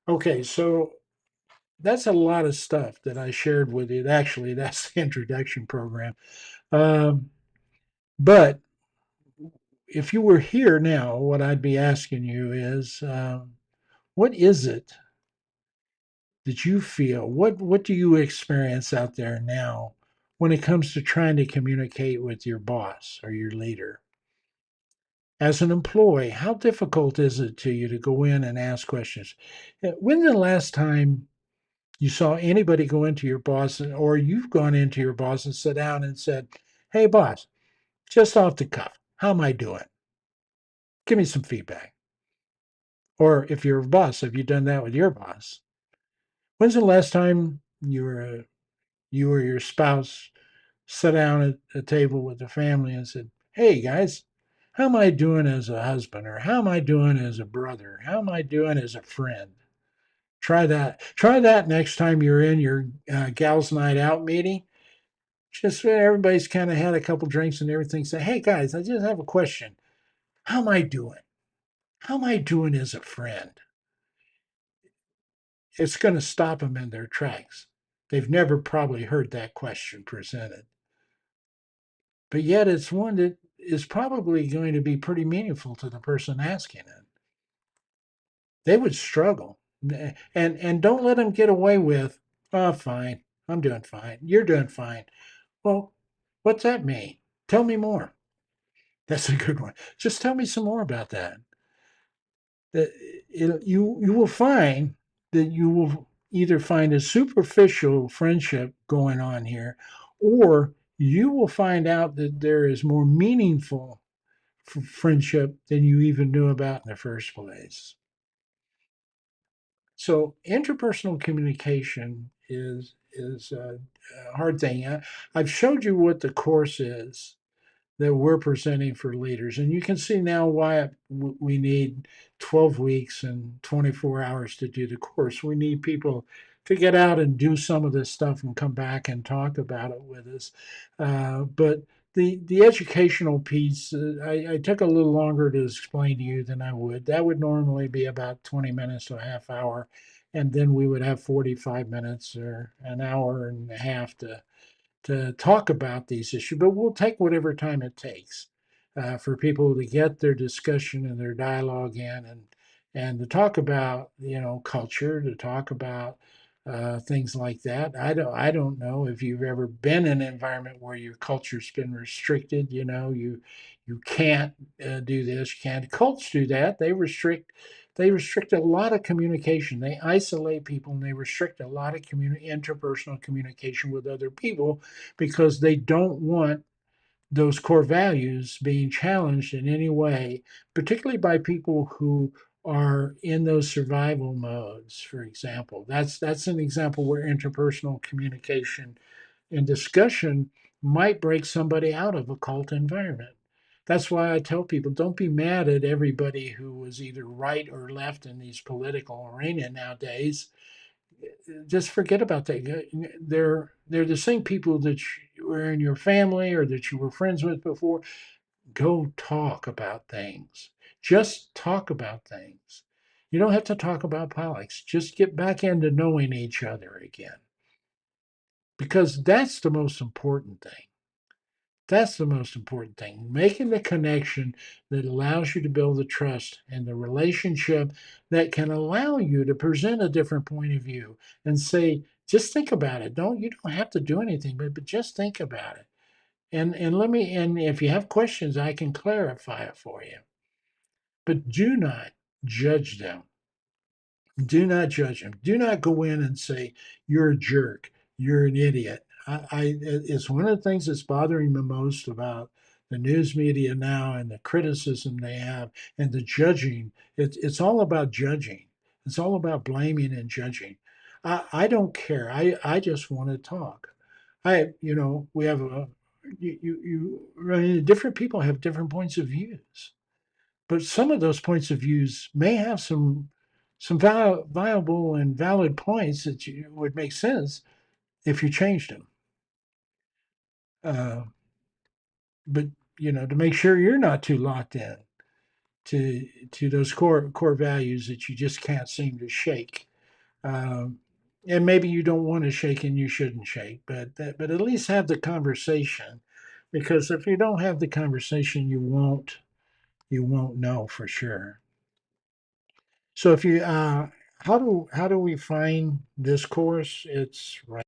Okay, so that's a lot of stuff that I shared with you. Actually, that's the introduction program. Um, but if you were here now, what I'd be asking you is, what is it that you feel? What do you experience out there now when it comes to trying to communicate with your boss or your leader? As an employee, how difficult is it to you to go in and ask questions? When's the last time you saw anybody go into your boss, or you've gone into your boss and sat down and said, "Hey, boss, just off the cuff, how am I doing? Give me some feedback." Or if you're a boss, have you done that with your boss? When's the last time you or your spouse sat down at a table with the family and said, "Hey, guys, how am I doing as a husband? Or how am I doing as a brother? How am I doing as a friend?" Try that. Try that next time you're in your gals' night out meeting. Just when everybody's kind of had a couple drinks and everything, say, "Hey guys, I just have a question. How am I doing? How am I doing as a friend?" It's going to stop them in their tracks. They've never probably heard that question presented, but yet it's one that is probably going to be pretty meaningful to the person asking it. They would struggle, and don't let them get away with, "Oh, fine. I'm doing fine. You're doing fine. Well, what's that mean? Tell me more. That's a good one. Just tell me some more about that. That you will find that you will either find a superficial friendship going on here, or you will find out that there is more meaningful friendship than you even knew about in the first place. So interpersonal communication is a hard thing. I've showed you what the course is that we're presenting for leaders. And you can see now why we need 12 weeks and 24 hours to do the course. We need people to get out and do some of this stuff and come back and talk about it with us. But the educational piece, I took a little longer to explain to you than I would. That would normally be about 20 minutes to a half hour. And then we would have 45 minutes or an hour and a half to talk about these issues, but we'll take whatever time it takes for people to get their discussion and their dialogue in, and to talk about culture, to talk about things like that. I don't know if you've ever been in an environment where your culture's been restricted. You can't do this. You can't. Cults do that. They restrict a lot of communication. They isolate people and they restrict a lot of interpersonal communication with other people because they don't want those core values being challenged in any way, particularly by people who are in those survival modes, for example. That's an example where interpersonal communication and discussion might break somebody out of a cult environment. That's why I tell people don't be mad at everybody who is either right or left in these political arena nowadays. Just forget about that. They're the same people that you were in your family or that you were friends with before. Go talk about things. Just talk about things. You don't have to talk about politics. Just get back into knowing each other again, because that's the most important thing. That's the most important thing. Making the connection that allows you to build the trust and the relationship that can allow you to present a different point of view and say, just think about it. You don't have to do anything, but just think about it. And if you have questions, I can clarify it for you. But do not judge them. Do not judge them. Do not go in and say, you're a jerk. You're an idiot. It's one of the things that's bothering me most about the news media now and the criticism they have and the judging. It's all about judging. It's all about blaming and judging. I don't care. I just want to talk. We have different people have different points of views, but some of those points of views may have some viable and valid points that would make sense if you changed them. Uh, but to make sure you're not too locked in to those core values that you just can't seem to shake. Um, and maybe you don't want to shake and you shouldn't shake, but at least have the conversation, because if you don't have the conversation, you won't know for sure. So if you how do we find this course? It's right.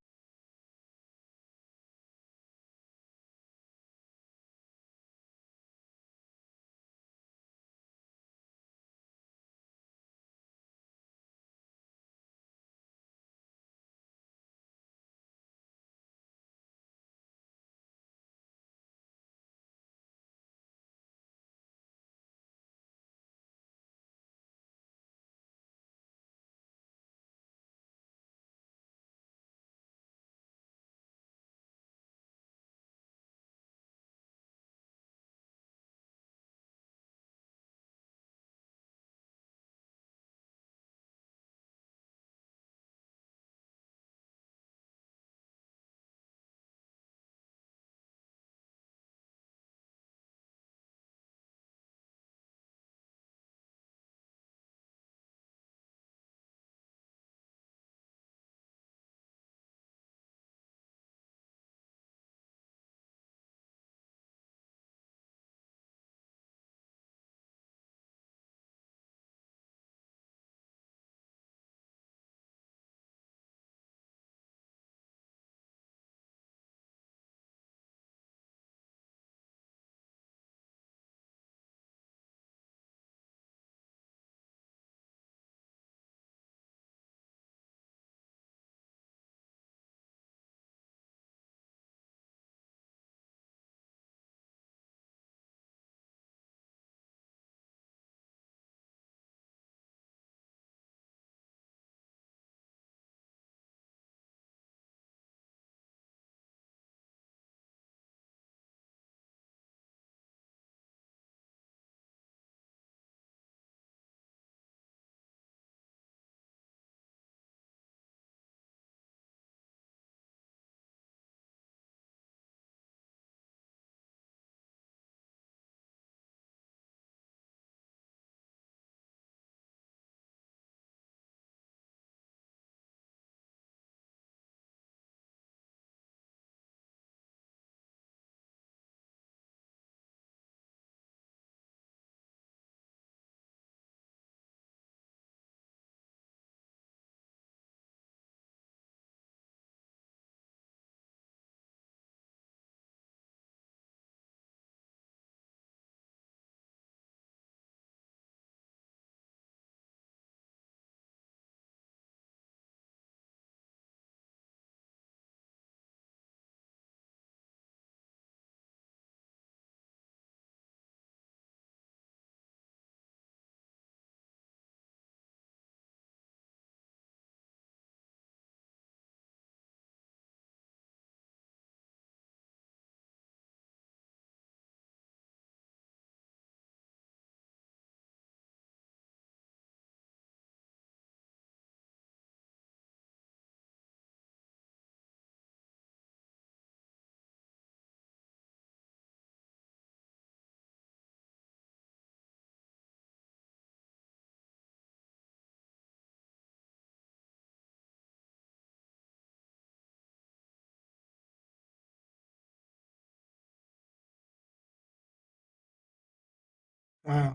Uh,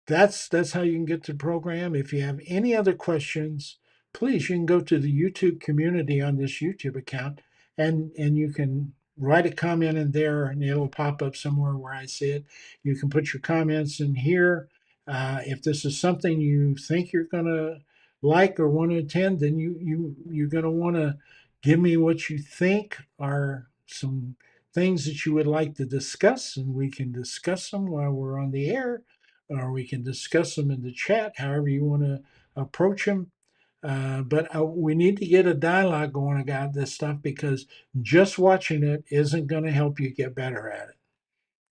that's how you can get to the program. If you have any other questions, please you can go to the YouTube community on this YouTube account, and you can write a comment in there, and it'll pop up somewhere where I see it. You can put your comments in here. If this is something you think you're gonna like or want to attend, then you're gonna want to give me what you think are some things that you would like to discuss, and we can discuss them while we're on the air, or we can discuss them in the chat, however you want to approach them. But we need to get a dialogue going about this stuff, because just watching it isn't going to help you get better at it.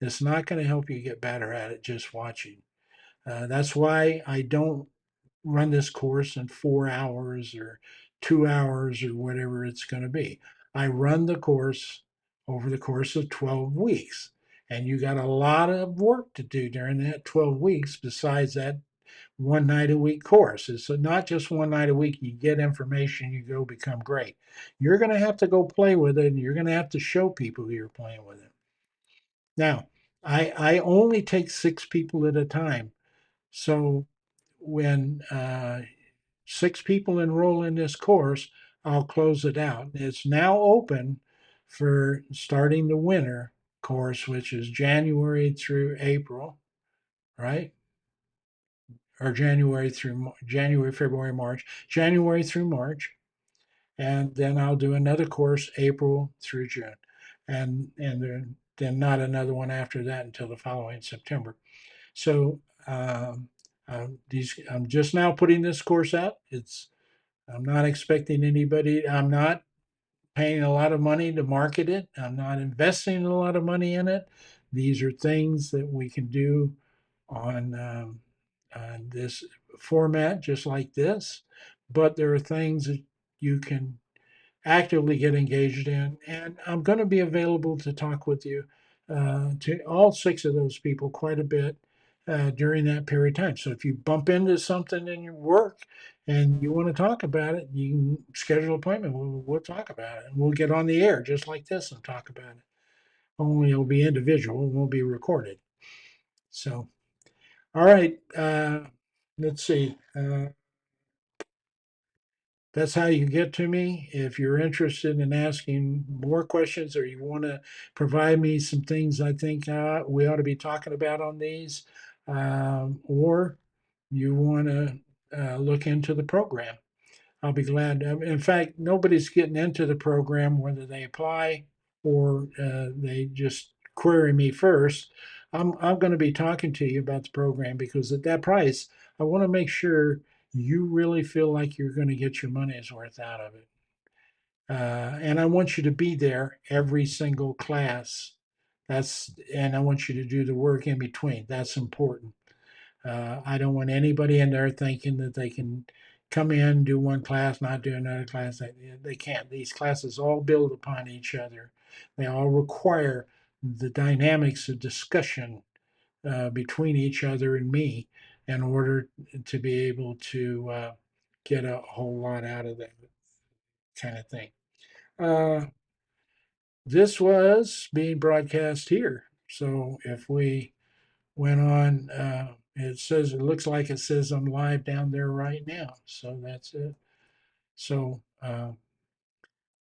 It's not going to help you get better at it just watching. That's why I don't run this course in 4 hours or 2 hours or whatever it's going to be. I run the course over the course of 12 weeks. And you got a lot of work to do during that 12 weeks besides that one night a week course. It's not just one night a week. You get information, you go become great. You're going to have to go play with it, and you're going to have to show people you're playing with it. Now, I only take 6 people at a time. So when 6 people enroll in this course, I'll close it out. It's now open for starting the winter course, which is January through April, right? Or January, February, March, January through March, and then I'll do another course April through June, and then not another one after that until the following September. So I'm just now putting this course out. I'm not expecting anybody. I'm not paying a lot of money to market it. I'm not investing a lot of money in it. These are things that we can do on this format, just like this. But there are things that you can actively get engaged in. And I'm going to be available to talk with you, to all 6 of those people, quite a bit during that period of time. So if you bump into something in your work and you want to talk about it, you can schedule an appointment. We'll talk about it. And we'll get on the air just like this and talk about it. Only it'll be individual, it won't be recorded. So, all right. Let's see. That's how you get to me. If you're interested in asking more questions, or you want to provide me some things I think we ought to be talking about on these, or you want to look into the program, I'll be glad. In fact, nobody's getting into the program whether they apply or they just query me first. I'm going to be talking to you about the program, because at that price, I want to make sure you really feel like you're going to get your money's worth out of it. And I want you to be there every single class. And I want you to do the work in between. That's important. I don't want anybody in there thinking that they can come in, do one class, not do another class. They can't. These classes all build upon each other. They all require the dynamics of discussion between each other and me in order to be able to get a whole lot out of that kind of thing. Uh, this was being broadcast here. So if we went on, it looks like it says I'm live down there right now. So that's it. So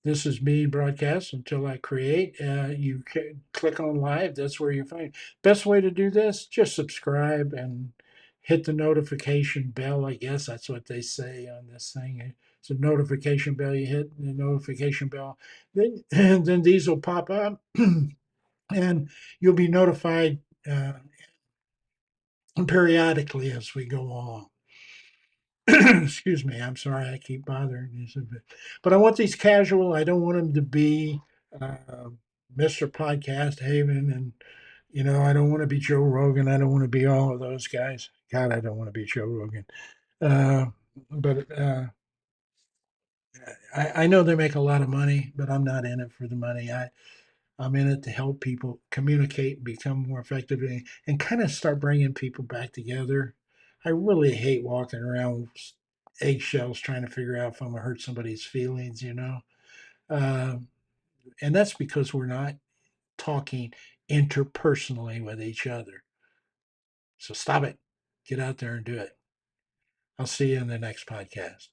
this is being broadcast until I create. You can click on live. That's where you find. Best way to do this: just subscribe and hit the notification bell. I guess that's what they say on this thing. It's a notification bell. You hit the notification bell, then and then these will pop up, and you'll be notified periodically as we go along. Excuse me. I'm sorry. I keep bothering you a bit, but I want these casual. I don't want them to be uh, Mr. Podcast Haven, and I don't want to be Joe Rogan. I don't want to be all of those guys. God, I don't want to be Joe Rogan. Uh, but I know they make a lot of money, but I'm not in it for the money. I'm in it to help people communicate, become more effective, and kind of start bringing people back together. I really hate walking around with eggshells trying to figure out if I'm going to hurt somebody's feelings. Uh, and that's because we're not talking interpersonally with each other. So stop it. Get out there and do it. I'll see you in the next podcast.